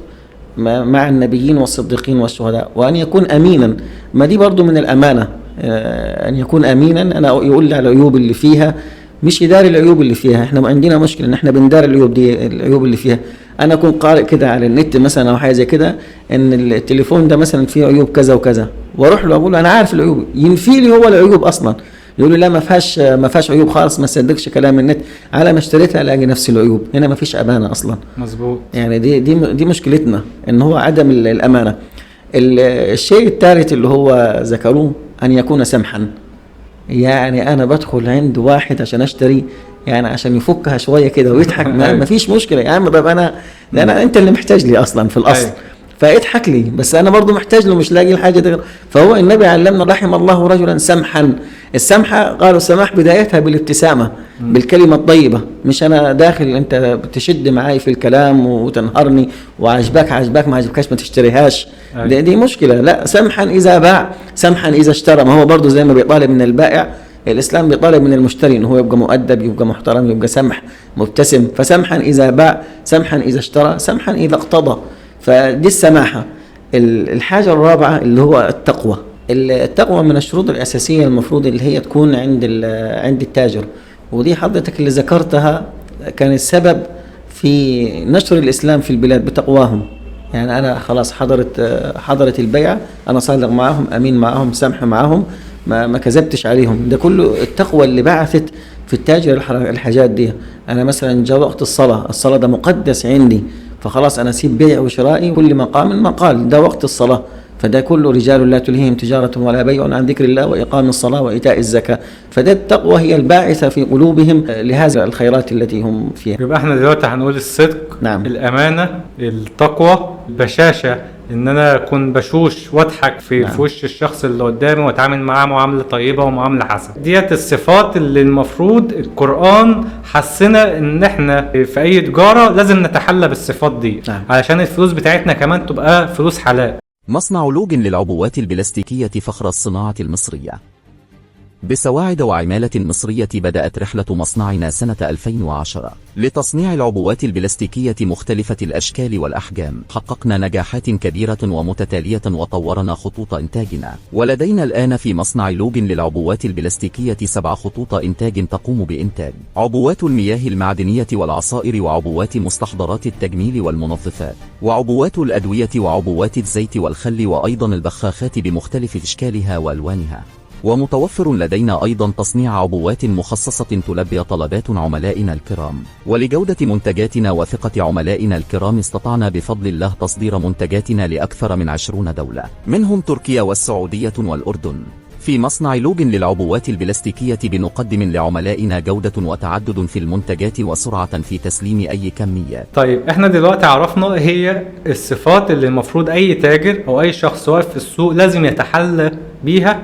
مع النبيين والصديقين والشهداء، وان يكون امينا. ما دي برضو من الامانه، ان يكون امينا. انا يقول لي على العيوب اللي فيها، مش يداري العيوب اللي فيها. احنا عندنا مشكله ان احنا بندار العيوب دي، العيوب اللي فيها. انا اكون قارئ كده على النت مثلا او حاجه زي كده ان التليفون ده مثلا فيه عيوب كذا وكذا، واروح له اقول له انا عارف العيوب، ينفي لي هو العيوب اصلا. يقول لي لا ما فيهاش عيوب خالص، ما تصدقش كلام النت. على ما اشتريتها الاقي نفس العيوب. هنا ما فيش امانه اصلا. مظبوط. يعني دي مشكلتنا، ان هو عدم الامانه. الشيء الثالث اللي هو ذكروه ان يكون سمحا. يعني انا بدخل عند واحد عشان اشتري، يعني عشان يفكها شويه كده ويضحك. ما فيش مشكله يا عم، طب انا انت اللي محتاج لي اصلا في الاصل، فاضحك لي، بس انا برضو محتاج له، مش لاقي الحاجه دي. فهو النبي علمنا رحم الله رجلا سمحا. السمحه قالوا السماح بدايتها بالابتسامه، بالكلمه الطيبه، مش انا داخل انت بتشد معاي في الكلام وتنهرني وعجبك ما عجبكش ما تشتريهاش. دي مشكله. لا، سمحا اذا باع، سمحا اذا اشترى. ما هو برضو زي ما بيطالب من البائع، الإسلام بيطالب من المشتري إنه هو يبقى مؤدب، يبقى محترم، يبقى سمح مبتسم. فسمحا إذا باع، سمحا إذا اشترى، سمحا إذا اقتضى. فدي السماحة. الحاجة الرابعة اللي هو التقوى. التقوى من الشروط الأساسية المفروض اللي هي تكون عند التاجر، ودي حضرتك اللي ذكرتها كان السبب في نشر الإسلام في البلاد بتقواهم. يعني أنا خلاص حضرت البيعة، أنا صادق معهم، أمين معهم، سمح معهم، ما كذبتش عليهم. ده كله التقوى اللي بعثت في التاجر الحاجات دي. أنا مثلا جاء وقت الصلاة ده مقدس عندي، فخلاص أنا أسيب بيع وشرائي، كل مقام قال ده وقت الصلاة. فده كله رجال لا تلهيهم تجارة ولا بيع عن ذكر الله وإقام الصلاة وإيتاء الزكاة. فده التقوى هي الباعثة في قلوبهم لهذه الخيرات التي هم فيها. يبقى احنا دلوقتي هنقول الصدق، نعم، الأمانة، التقوى، البشاشة، ان انا اكون بشوش واضحك في وش الشخص اللي قدامي واتعامل معاه معامله طيبه ومعامله حسنه. ديت الصفات اللي المفروض القران حسنا ان احنا في اي تجاره لازم نتحلى بالصفات دي. علشان الفلوس بتاعتنا كمان تبقى فلوس حلال. مصنع لوجن للعبوات البلاستيكيه فخر الصناعه المصريه. بسواعد وعمالة مصرية بدأت رحلة مصنعنا سنة 2010 لتصنيع العبوات البلاستيكية مختلفة الأشكال والأحجام. حققنا نجاحات كبيرة ومتتالية وطورنا خطوط إنتاجنا، ولدينا الآن في مصنع لوجن للعبوات البلاستيكية 7 خطوط إنتاج تقوم بإنتاج عبوات المياه المعدنية والعصائر، وعبوات مستحضرات التجميل والمنظفات، وعبوات الأدوية، وعبوات الزيت والخل، وأيضا البخاخات بمختلف أشكالها وألوانها. ومتوفر لدينا أيضا تصنيع عبوات مخصصة تلبي طلبات عملائنا الكرام. ولجودة منتجاتنا وثقة عملائنا الكرام استطعنا بفضل الله تصدير منتجاتنا لأكثر من 20 دولة، منهم تركيا والسعودية والأردن. في مصنع لوجن للعبوات البلاستيكية بنقدم لعملائنا جودة وتعدد في المنتجات وسرعة في تسليم أي كميات. طيب احنا دلوقتي عرفنا هي الصفات اللي المفروض اي تاجر او اي شخص واقف في السوق لازم يتحلى بيها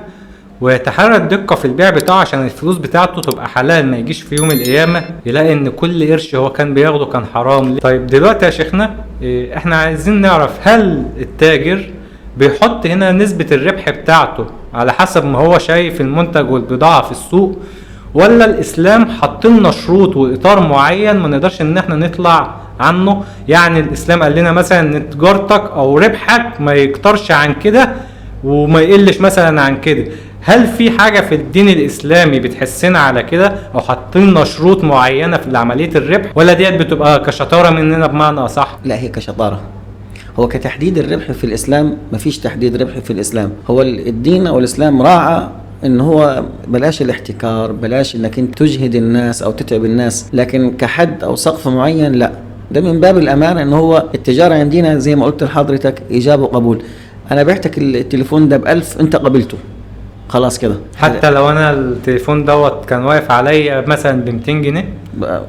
ويتحرى الدقة في البيع بتاعه عشان الفلوس بتاعته تبقى حلال، ما يجيش في يوم القيامة يلاقي ان كل قرش هو كان بياخده كان حرام. طيب دلوقتي يا شيخنا احنا عايزين نعرف هل التاجر بيحط هنا نسبة الربح بتاعته على حسب ما هو شايف المنتج والبضاعة في السوق، ولا الاسلام حط لنا شروط واطار معين ما نقدرش ان احنا نطلع عنه؟ يعني الاسلام قال لنا مثلا ان تجارتك او ربحك ما يكترش عن كده وما يقلش مثلا عن كده. هل في حاجة في الدين الاسلامي بتحسنا على كده او حاطين شروط معينة في عملية الربح، ولا ديت بتبقى كشطارة مننا بمعنى اصح؟ لا، هي كشطارة. هو كتحديد الربح في الإسلام مفيش تحديد ربح في الإسلام. هو الدين أو الإسلام راعى ان هو بلاش الاحتكار، بلاش انك انت تجهد الناس او تتعب الناس، لكن كحد او سقف معين لا. ده من باب الامانه، ان هو التجاره عندنا زي ما قلت لحضرتك ايجاب وقبول. انا بعتك التليفون ده ب1000 انت قبلته، خلاص كده. حتى لو انا التليفون دوت كان واقف عليا مثلا ب200 جنيه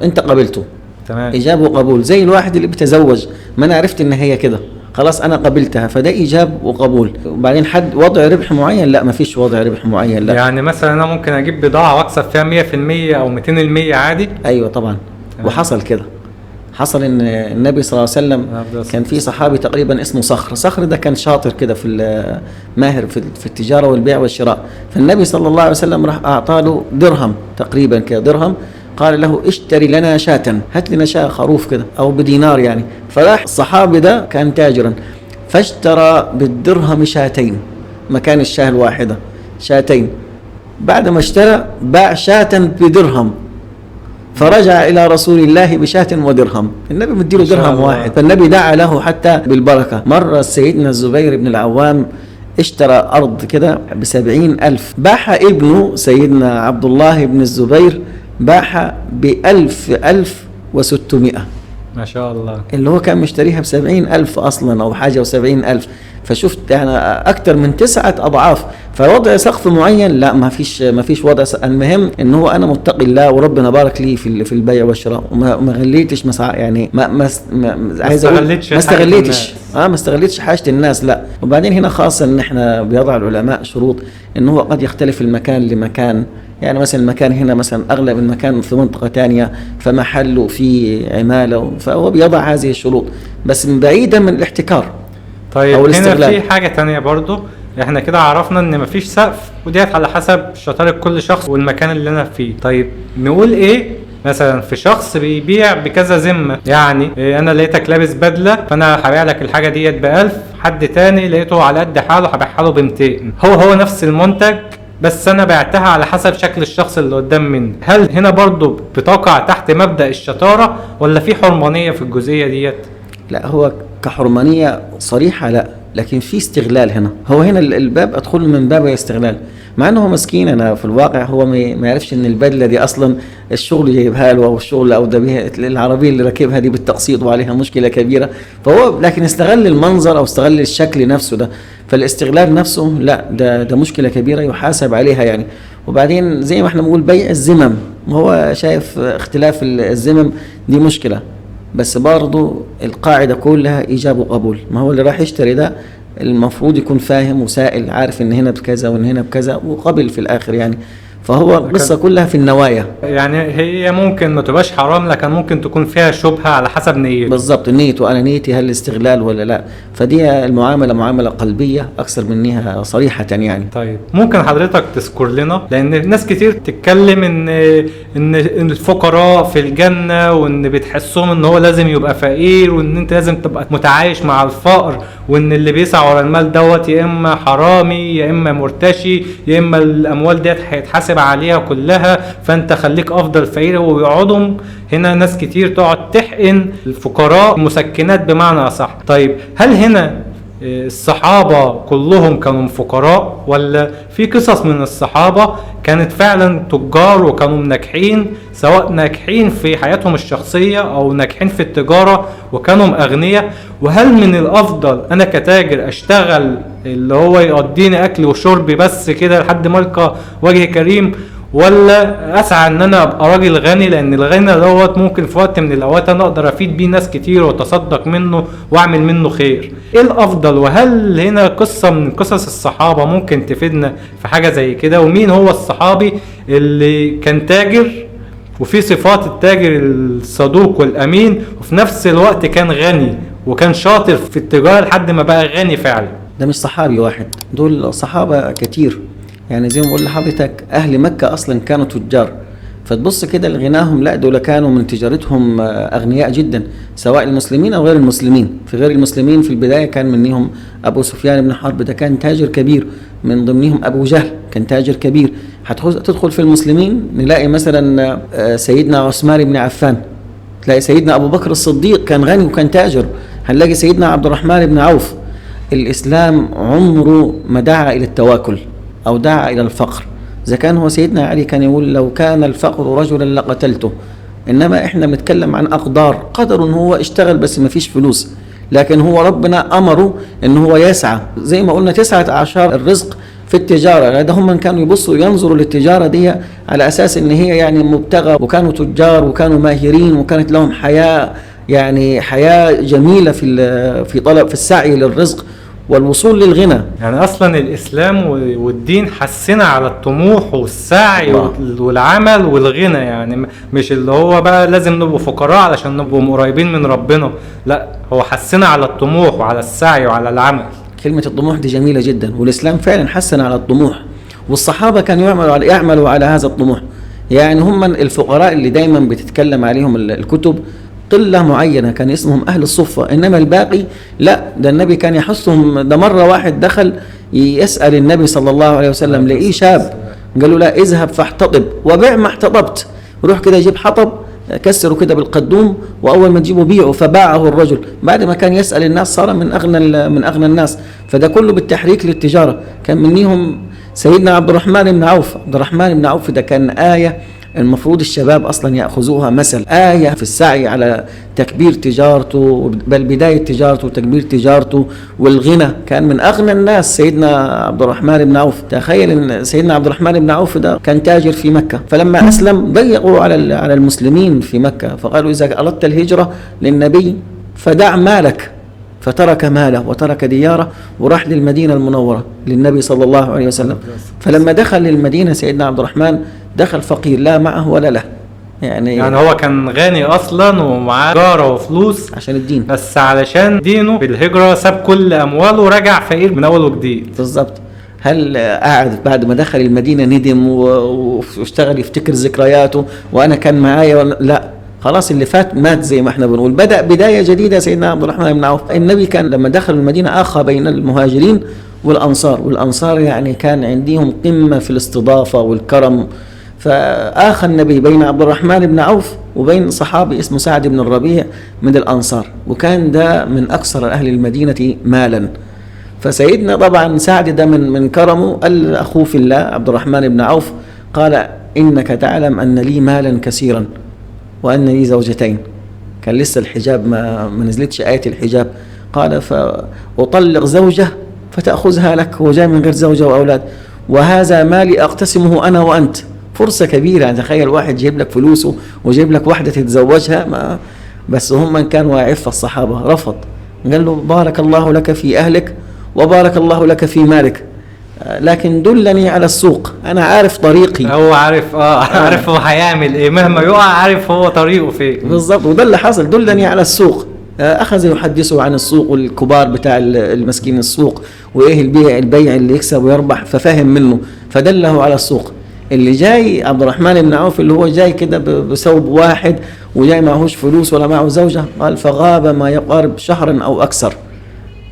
انت قبلته، تمام. ايجاب وقبول. زي الواحد اللي بيتزوج، ما انا عرفت ان هي كده خلاص انا قبلتها، فده ايجاب وقبول. وبعدين حد وضع ربح معين، لا ما فيش وضع ربح معين، لا. يعني مثلا انا ممكن اجيب بضاعه واكسب فيها 100% او 200% عادي؟ ايوه طبعا. وحصل كده، حصل ان النبي صلى الله عليه وسلم كان في صحابي تقريبا اسمه صخر ده كان شاطر كده في ماهر في التجاره والبيع والشراء. فالنبي صلى الله عليه وسلم راح اعطاه له درهم تقريبا كده، درهم، قال له اشتري لنا شاة، هات لنا شاة خروف كده او بدينار يعني. فراح الصحابي ده كان تاجرا فاشترى بالدرهم شاتين مكان الشاة الواحدة، شاتين. بعد ما اشترى باع شاة بدرهم، فرجع إلى رسول الله بشاة ودرهم. النبي مديله درهم واحد، فالنبي دعا له حتى بالبركة. مرة سيدنا الزبير بن العوام اشترى أرض كده ب70,000، باعها ابنه سيدنا عبد الله بن الزبير، باعها ب1600 ما شاء الله، اللي هو كان مشتريها ب70,000 أصلا أو حاجة و70,000. فشفت يعني أكتر من 9 أضعاف. فوضع سقف معين لا، ما فيش وضع المهم إن هو أنا متقي الله وربنا بارك لي في البيع والشراء، وما غليتش يعني ما استغليتش حاجة الناس، لا. وبعدين هنا خاصة إن إحنا بيضع العلماء شروط إن هو قد يختلف المكان لمكان. يعني مثلا المكان هنا مثلا أغلى من مكان في منطقة تانية، فمحله فيه عمالة، فهو بيضع هذه الشروط بس بعيدا من الاحتكار. طيب هنا في حاجة تانية برضو، احنا كده عرفنا ان مفيش سقف، وديت على حسب شطارة كل شخص والمكان اللي انا فيه. طيب نقول ايه مثلا في شخص بيبيع بكذا ذمة؟ يعني انا لقيتك لابس بدلة فانا هبيع لك الحاجة ديت ب1000، حد تاني لقيته على قد حاله هبيعها له ب200، هو نفس المنتج بس انا بعتها على حسب شكل الشخص اللي قدام مني. هل هنا برضو بتقع تحت مبدأ الشطارة ولا في حرمانية في الجزئية ديت؟ لا، هو كحرمانية صريحة لا، لكن في استغلال هنا. هو هنا الباب ادخل من باب الاستغلال، مع انه مسكين. انا في الواقع هو ما يعرفش ان البدله دي اصلا الشغل جايبها له، او الشغل او ده بيها العربيه اللي راكبها دي بالتقسيط وعليها مشكله كبيره. فهو لكن استغل المنظر او استغل الشكل نفسه ده. فالاستغلال نفسه لا، ده مشكله كبيره يحاسب عليها يعني. وبعدين زي ما احنا بنقول بيع الذمم، هو شايف اختلاف الذمم دي مشكله، بس برضو القاعدة كلها إيجاب وقبول. ما هو اللي راح يشتري ده المفروض يكون فاهم وسائل، عارف إن هنا بكذا وإن هنا بكذا، وقبل في الآخر يعني. فهو القصة كلها في النوايا. يعني هي ممكن ما تبقاش حرام، لكن ممكن تكون فيها شبهة على حسب نيته. بالضبط، نيته، أنا نيتي هل الاستغلال ولا لا. فدي المعاملة معاملة قلبية أكثر منها صريحة يعني. طيب ممكن حضرتك تذكر لنا، لأن ناس كتير تتكلم إن الفقراء في الجنة، وإن بتحسهم إن هو لازم يبقى فقير، وإن أنت لازم تبقى متعايش مع الفقر، وإن اللي بيسعى ورا المال دوت يا إما حرامي يا إما مرتشي يا إما الأموال ديت هيتحاسب عليها كلها، فانت خليك افضل فقير. ويقعدوا هنا ناس كتير تقعد تحقن الفقراء مسكنات بمعنى اصح. طيب هل هنا الصحابة كلهم كانوا فقراء، ولا في قصص من الصحابة كانت فعلا تجار وكانوا ناجحين، سواء ناجحين في حياتهم الشخصية او ناجحين في التجارة وكانوا اغنياء؟ وهل من الافضل انا كتاجر اشتغل اللي هو يقضيني اكل وشربي بس كده لحد ما القى وجه كريم، ولا اسعى ان انا ابقى راجل غني؟ لان الغنى دوت ممكن في وقت من الاوقات انا اقدر افيد بيه ناس كتير واتصدق منه واعمل منه خير. ايه الافضل؟ وهل هنا قصة من قصص الصحابة ممكن تفيدنا في حاجة زي كده؟ ومين هو الصحابي اللي كان تاجر وفي صفات التاجر الصدوق والامين وفي نفس الوقت كان غني وكان شاطر في التجارة لحد ما بقى غني فعلا؟ ده مش صحابي واحد، دول صحابة كتير. يعني زي ما بقول لحضرتك أهل مكة أصلا كانوا تجار، فتبص كده لغناهم، لا دول كانوا من تجارتهم أغنياء جدا، سواء المسلمين أو غير المسلمين. في غير المسلمين في البداية كان منهم أبو سفيان بن حرب، ده كان تاجر كبير، من ضمنهم أبو جهل كان تاجر كبير. هتدخل في المسلمين نلاقي مثلا سيدنا عثمان بن عفان، تلاقي سيدنا أبو بكر الصديق كان غني وكان تاجر، هنلاقي سيدنا عبد الرحمن بن عوف. الإسلام عمره ما دعا إلى التواكل أو دعا إلى الفقر. إذا كان هو سيدنا علي كان يقول لو كان الفقر رجلا لقتلته، إنما إحنا بنتكلم عن أقدار، قدر إن هو اشتغل بس ما فيش فلوس، لكن هو ربنا أمره إن هو يسعى. زي ما قلنا 19 الرزق في التجارة، ده هم كانوا يبصوا ينظروا للتجارة دي على أساس إن هي يعني مبتغى، وكانوا تجار وكانوا ماهرين وكانت لهم حياة، يعني حياة جميلة في طلب في السعي للرزق والوصول للغنى. يعني اصلا الاسلام والدين حسنا على الطموح والسعي الله. والعمل والغنى، يعني مش اللي هو بقى لازم نبقوا فقراء علشان نبقوا قريبين من ربنا، لا هو حسنا على الطموح وعلى السعي وعلى العمل. كلمة الطموح دي جميلة جدا، والإسلام فعلا حسن على الطموح، والصحابة كانوا يعملوا على هذا الطموح. يعني هم الفقراء اللي دايما بتتكلم عليهم الكتب قلة معينة كان اسمهم أهل الصفة، إنما الباقي لا، ده النبي كان يحثهم. ده مرة واحد دخل يسأل النبي صلى الله عليه وسلم لقيه شاب، قال له لا اذهب فاحتطب وبيع ما احتطبت، روح كده جيب حطب كسره كده بالقدوم وأول ما تجيبه بيعه. فباعه الرجل بعد ما كان يسأل الناس، صار من أغنى الناس. فده كله بالتحريك للتجارة. كان منهم سيدنا عبد الرحمن بن عوف. عبد الرحمن بن عوف ده كان آية، المفروض الشباب أصلا يأخذوها مثل، آية في السعي على تكبير تجارته، بل بداية تجارته وتكبير تجارته والغنى. كان من أغنى الناس سيدنا عبد الرحمن بن عوف. تخيل أن سيدنا عبد الرحمن بن عوف ده كان تاجر في مكة، فلما أسلم ضيقوا على المسلمين في مكة، فقالوا إذا أردت الهجرة للنبي فدع مالك، فترك ماله وترك دياره وراح للمدينة المنورة للنبي صلى الله عليه وسلم. فلما دخل للمدينة سيدنا عبد الرحمن دخل فقير، لا معه ولا له، يعني هو كان غني اصلا ومعاه تجاره وفلوس عشان الدين، بس علشان دينه بالهجرة ساب كل امواله ورجع فقير من اول وجديد. بالضبط. هل قاعد بعد ما دخل المدينة ندم واشتغل يفتكر ذكرياته وأنا كان معايا؟ لا، خلاص اللي فات مات زي ما احنا بنقول. بدأ بداية جديدة سيدنا عبد الرحمن بن عوف. النبي كان لما دخل المدينة آخى بين المهاجرين والأنصار، والأنصار يعني كان عندهم قمة في الاستضافة والكرم، فآخى النبي بين عبد الرحمن بن عوف وبين صحابي اسمه سعد بن الربيع من الأنصار، وكان ده من أكثر أهل المدينة مالا. فسيدنا طبعا سعد ده من كرمه قال أخوه في الله عبد الرحمن بن عوف، قال إنك تعلم أن لي مالا كثيرا وأن لي زوجتين. كان لسه الحجاب ما نزلتش آية الحجاب. قال فأطلق زوجة فتأخذها لك، هو جاي من غير زوجة وأولاد، وهذا مالي أقتسمه أنا وأنت. فرصة كبيرة، تخيل واحد جيب لك فلوسه وجيب لك واحدة تتزوجها، ما بس هم كانوا عفة الصحابة. رفض، قال له بارك الله لك في أهلك وبارك الله لك في مالك، لكن دلني على السوق، أنا عارف طريقي. هو عارف عارف هو هيعمل إيه مهما يقع، عارف هو طريقه فين بالضبط. وده اللي حصل، دلني على السوق. أخذ يحدثه عن السوق والكبار بتاع المسكين السوق، وإيه البيع اللي يكسب ويربح، ففهم منه فدله على السوق. اللي جاي عبد الرحمن بن عوف اللي هو جاي كده بثوب واحد وجاي معهوش فلوس ولا معه زوجة، قال فغاب ما يقارب شهرا أو أكثر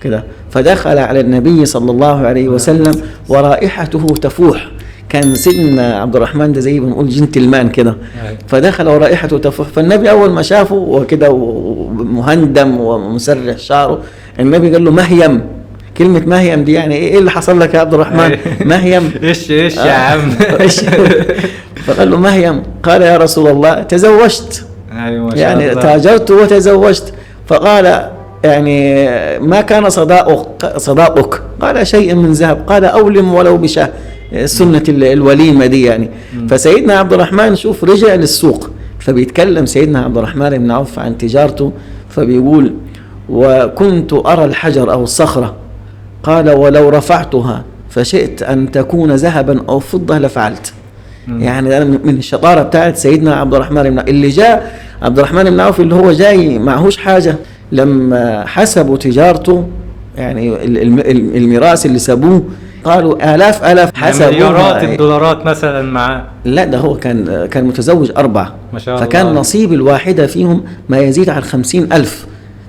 كده، فدخل على النبي صلى الله عليه وسلم ورائحته تفوح. كان سيدنا عبد الرحمن ده زي ما بنقول جنتلمان كده، فدخل ورائحته تفوح. فالنبي أول ما شافه وكده مهندم ومسرح شعره، النبي قال له مهيم، كلمة مهيم دي يعني إيه اللي حصل لك يا عبد الرحمن؟ مهيم ايش يا عم. فقال له مهيم، قال يا رسول الله تزوجت، ايوه ما شاء يعني الله. تاجرت وتزوجت. فقال يعني ما كان صداقك؟ قال شيء من ذهب. قال أولم ولو بشاه، سنة الوليمة دي يعني. فسيدنا عبد الرحمن شوف رجع للسوق، فبيتكلم سيدنا عبد الرحمن بن عوف عن تجارته، فبيقول وكنت أرى الحجر أو الصخرة، قال ولو رفعتها فشئت أن تكون ذهبا أو فضة لفعلت. يعني أنا من الشطارة بتاعت سيدنا عبد الرحمن بن عوف. اللي جاء عبد الرحمن بن عوف اللي هو جاي معهوش حاجة، لما حسبوا تجارته يعني الميراث اللي سابوه، قالوا آلاف حسبوا مليارات الدولارات مثلا معاه. لا ده هو كان متزوج 4 ما شاء الله. فكان نصيب الواحدة فيهم ما يزيد عن 50,000.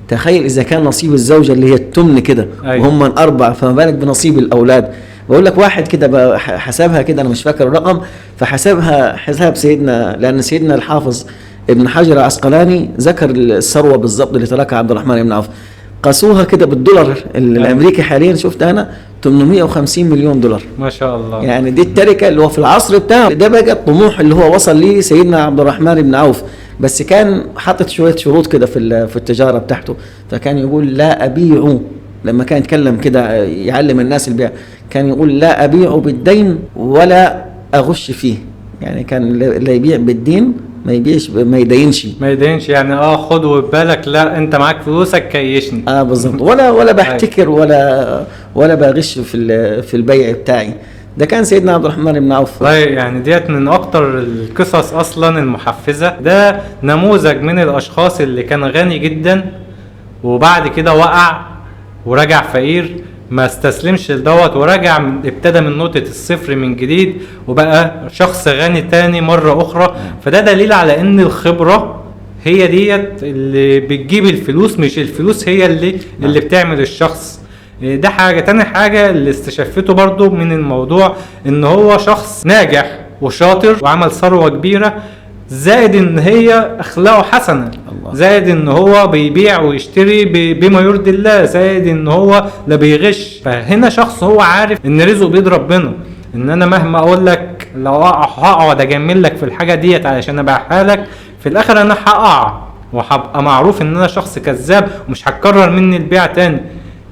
تخيل إذا كان نصيب الزوجة اللي هي التمن كده وهم من 4، فما بالك بنصيب الأولاد. بقول لك واحد كده حسبها كده، أنا مش فاكر الرقم، فحسبها حساب سيدنا، لأن سيدنا الحافظ ابن حجر العسقلاني ذكر الثروة بالضبط اللي تركها عبد الرحمن بن عوف. قاسوها كده بالدولار الأمريكي حاليا، شفت أنا 850 مليون دولار. ما شاء الله. يعني دي التركة اللي هو في العصر بتاعه ده بقى الطموح اللي هو وصل ليه سيدنا عبد الرحمن بن عوف. بس كان حاطط شوية شروط كده في التجارة بتاعته. فكان يقول لا أبيع، لما كان يتكلم كده يعلم الناس البيع، كان يقول لا أبيع بالدين ولا أغش فيه. يعني كان اللي يبيع بالدين ما يبيعش، ما يدينش يعني خد وبالك، لا انت معاك فلوسك كيشني. بالظبط. ولا بحتكر ولا بغش في البيع بتاعي. ده كان سيدنا عبد الرحمن بن عوف. طيب يعني ديت من اكتر القصص اصلا المحفزة. ده نموذج من الاشخاص اللي كان غني جدا وبعد كده وقع ورجع فقير، ما استسلمش لدوت ورجع ابتدى من نقطة الصفر من جديد وبقى شخص غني تاني مرة اخرى. فده دليل على ان الخبرة هي ديت اللي بتجيب الفلوس، مش الفلوس هي اللي بتعمل الشخص. ده حاجة. تاني حاجة اللي استشفته برضو من الموضوع ان هو شخص ناجح وشاطر وعمل ثروة كبيرة، زائد ان هي اخلاقه حسنة، زائد ان هو بيبيع ويشتري بما يرضي الله، زائد ان هو لا بيغش. فهنا شخص هو عارف ان رزقه بيد ربنا، ان انا مهما اقول لك لو هقعد اجمل لك في الحاجة ديت علشان ابيعها لك، في الاخر انا هقع وهبقى معروف ان انا شخص كذاب ومش هتكرر مني البيع تاني.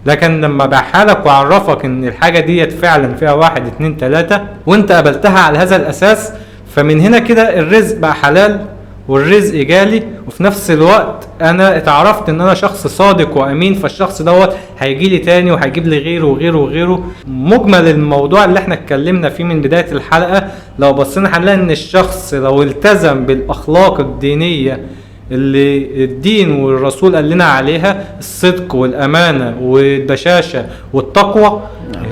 لكن لما ابيعها لك واعرفك ان الحاجة ديت فعلا فيها 1 2 3 وانت قبلتها على هذا الاساس، فمن هنا كده الرزق بقى حلال والرزق جالي، وفي نفس الوقت انا اتعرفت ان انا شخص صادق وامين، فالشخص دوت هيجي لي تاني وهيجيب لي غيره وغيره وغيره. مجمل الموضوع اللي احنا اتكلمنا فيه من بداية الحلقة، لو بصينا هنلاقي ان الشخص لو التزم بالاخلاق الدينية اللي الدين والرسول قال لنا عليها، الصدق والامانة والبشاشة والتقوى،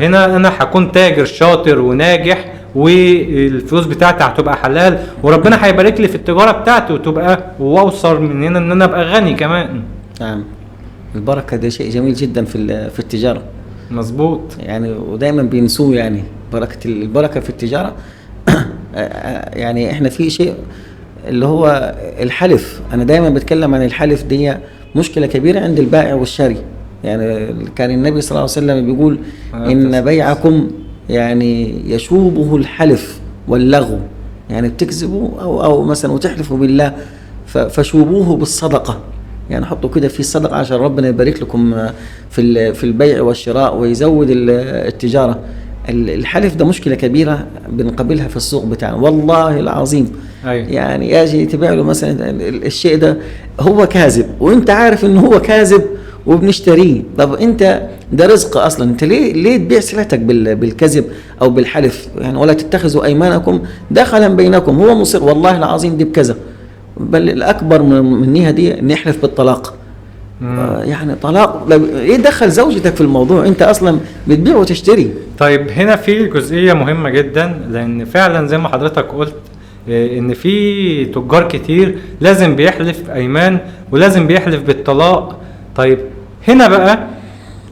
هنا انا هكون تاجر شاطر وناجح، والفلوس بتاعتي هتبقى حلال، وربنا هيبارك لي في التجارة بتاعتي وتبقى واوصل من هنا ان انا ابقى غني كمان. نعم. البركة ده شيء جميل جدا في التجارة. مظبوط. يعني ودايما بينسوه يعني البركة في التجارة. يعني احنا في شيء اللي هو الحلف. انا دايما بتكلم عن الحلف، دي مشكلة كبيرة عند البائع والشاري. يعني كان النبي صلى الله عليه وسلم بيقول ان بيعكم يعني يشوبه الحلف واللغو، يعني بتكذبوا او مثلا وتحلفوا بالله، فشوبوه بالصدقة. يعني حطوا كده في الصدقة عشان ربنا يبارك لكم في البيع والشراء ويزود التجارة. الحلف ده مشكلة كبيرة بنقابلها في السوق بتاعنا والله العظيم. أيوة. يعني يجي تبيع له مثلا الشيء ده هو كاذب وانت عارف انه هو كاذب وبنشتريه. طب انت ده رزق اصلا، انت ليه تبيع سلعتك بالكذب او بالحلف؟ يعني ولا تتخذوا ايمانكم دخلا بينكم، هو مصر والله العظيم دي بكذا. بل الاكبر منها دي ان يحلف بالطلاق. يعني طلاق، ايه دخل زوجتك في الموضوع؟ انت اصلا بتبيع وتشتري. طيب هنا في جزئية مهمة جدا، لان فعلا زي ما حضرتك قلت ان في تجار كتير لازم بيحلف ايمان ولازم بيحلف بالطلاق. طيب هنا بقى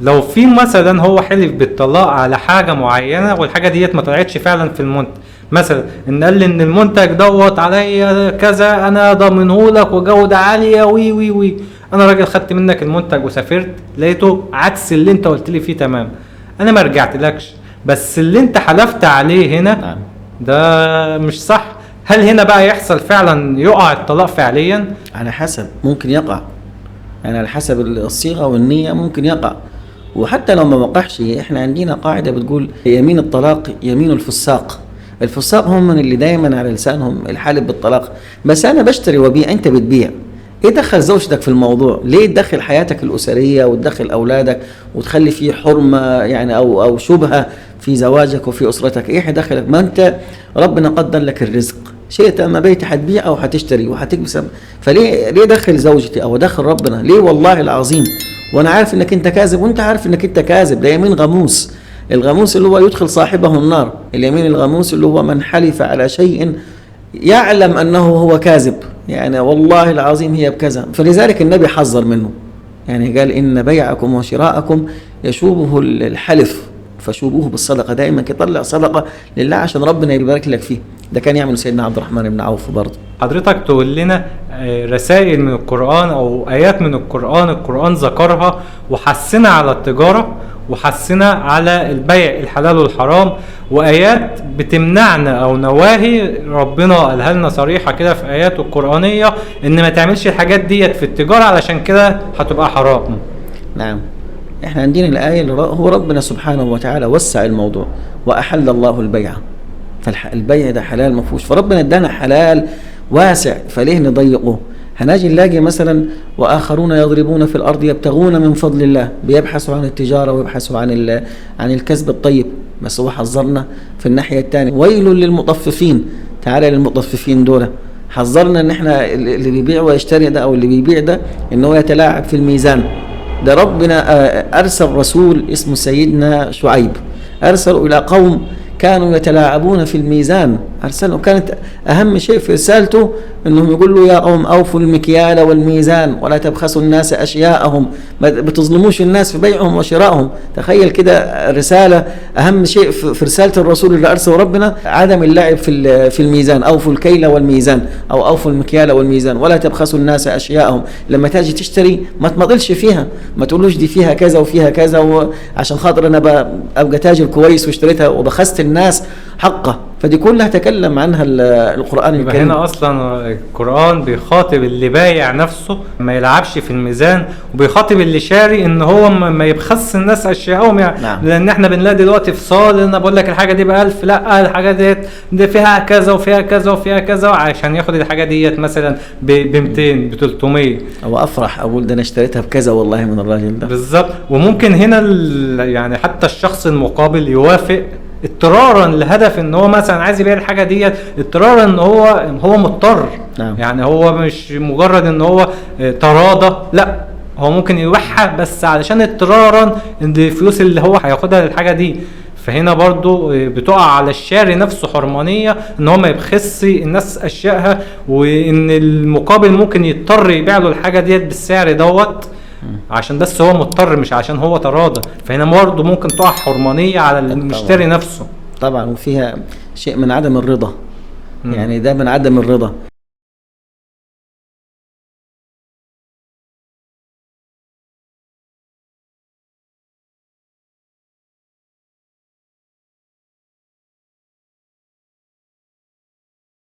لو في مثلا هو حلف بالطلاق على حاجة معينة والحاجة ديت ما طلعتش فعلا في المنتج، مثلا ان قال لي ان المنتج دوت عليا كذا انا ضامنه لك وجودة عالية وي وي وي، انا راجل خدت منك المنتج وسافرت لقيته عكس اللي انت قلت لي فيه تمام، انا ما رجعتلكش، بس اللي انت حلفت عليه هنا نعم. ده مش صح. هل هنا بقى يحصل فعلا يقع الطلاق فعليا؟ على حسب، ممكن يقع، يعني على حسب الصيغة والنية ممكن يقع. وحتى لو ما وقعش، احنا عندنا قاعدة بتقول يمين الطلاق يمين الفساق. الفساق هم من اللي دايما على لسانهم الحالف بالطلاق. بس انا بشتري وبيع، انت بتبيع، ايه دخل زوجتك في الموضوع؟ ليه تدخل حياتك الأسرية وتدخل أولادك وتخلي فيه حرمة يعني أو شبهة في زواجك وفي أسرتك؟ ايه دخلك؟ ما انت ربنا قدر لك الرزق، شئت أما بيت هتبيع أو هتشتري وهتكسب، فليه دخل زوجتي أو دخل ربنا؟ ليه؟ والله العظيم وأنا عارف إنك أنت كاذب وأنت عارف إنك أنت كاذب. ده يمين غموس. الغموس اللي هو يدخل صاحبه النار. اليمين الغموس اللي هو من حلف على شيء يعلم أنه هو كاذب، يعني والله العظيم هي بكذا. فلذلك النبي حذر منه، يعني قال إن بيعكم وشراءكم يشوبه الحلف فشوبوه بالصدقة. دائما يطلع صدقة لله عشان ربنا يبارك لك فيه. ده كان يعمل سيدنا عبد الرحمن بن عوف برضه. حضرتك تقول لنا رسائل من القرآن أو آيات من القرآن ذكرها وحسنا على التجارة وحسنا على البيع الحلال والحرام، وآيات بتمنعنا أو نواهي ربنا قالها لنا صريحة كده في آياته القرآنية إن ما تعملش الحاجات ديت في التجارة علشان كده هتبقى حرام. نعم، احنا عندنا الآية اللي هو ربنا سبحانه وتعالى وسع الموضوع وأحل الله البيع، فالبيع ده حلال مفهوش، فربنا ادانا حلال واسع، فليه نضيقه؟ هنجي نلاقي مثلا وآخرون يضربون في الأرض يبتغون من فضل الله، بيبحثوا عن التجارة ويبحثوا عن الكسب الطيب. بس هو حذرنا في الناحية الثانية ويل للمطففين. تعالى للمطففين دول، حذرنا ان احنا اللي بيبيع ويشتري ده او اللي بيبيع ده ان هو يتلاعب في الميزان. ده ربنا أرسل رسول اسمه سيدنا شعيب، أرسلوا إلى قوم كانوا يتلاعبون في الميزان. أرسلوا، كانت أهم شيء في رسالته أنهم يقولوا يا قوم أوفوا المكيال والميزان ولا تبخسوا الناس أشياءهم، ما بتظلموش الناس في بيعهم وشرائهم. تخيل كده رسالة، أهم شيء في رسالة الرسول اللي أرسله ربنا عدم اللعب في الميزان. أوفوا الكيل والميزان أو أوفوا المكيال والميزان ولا تبخسوا الناس أشياءهم. لما تجي تشتري ما تمضلش فيها، ما تقولوش دي فيها كذا وفيها كذا عشان خاطر أنا أبقى تاجر كويس واشتريتها وبخست الناس حقه. فدي كلها تكلم عنها القرآن الكريم. هنا أصلا القرآن بيخاطب اللي بايع نفسه ما يلعبش في الميزان، وبيخاطب اللي شاري ان هو ما يبخس الناس اشياءهم يعني. نعم. لان احنا بنلاقي دلوقتي فصال، انا بقول لك الحاجة دي ب1000، لا الحاجة دي فيها كذا وفيها كذا وفيها كذا، عشان ياخد الحاجة ديت مثلا ب200 ب300. او افرح اقول ده انا اشتريتها بكذا والله من الراجل ده. بالظبط. وممكن هنا يعني حتى الشخص المقابل يوافق اضطرارا لهدف ان هو مثلا عايز يبيع الحاجه ديت، اضطرارا ان هو مضطر. نعم. يعني هو مش مجرد ان هو تراضى، لا هو ممكن يبيعها بس علشان اضطرارا ان الفلوس اللي هو هياخدها للحاجه دي. فهنا برضو بتقع على الشاري نفسه حرمانيه ان هو ما يبخس الناس اشيائها، وان المقابل ممكن يضطر يبيع له الحاجه ديت بالسعر دوت عشان بس هو مضطر مش عشان هو تراضى. فهنا برضه ممكن تقع حرمانية على المشتري نفسه. طبعا، وفيها شيء من عدم الرضا. يعني ده من عدم الرضا.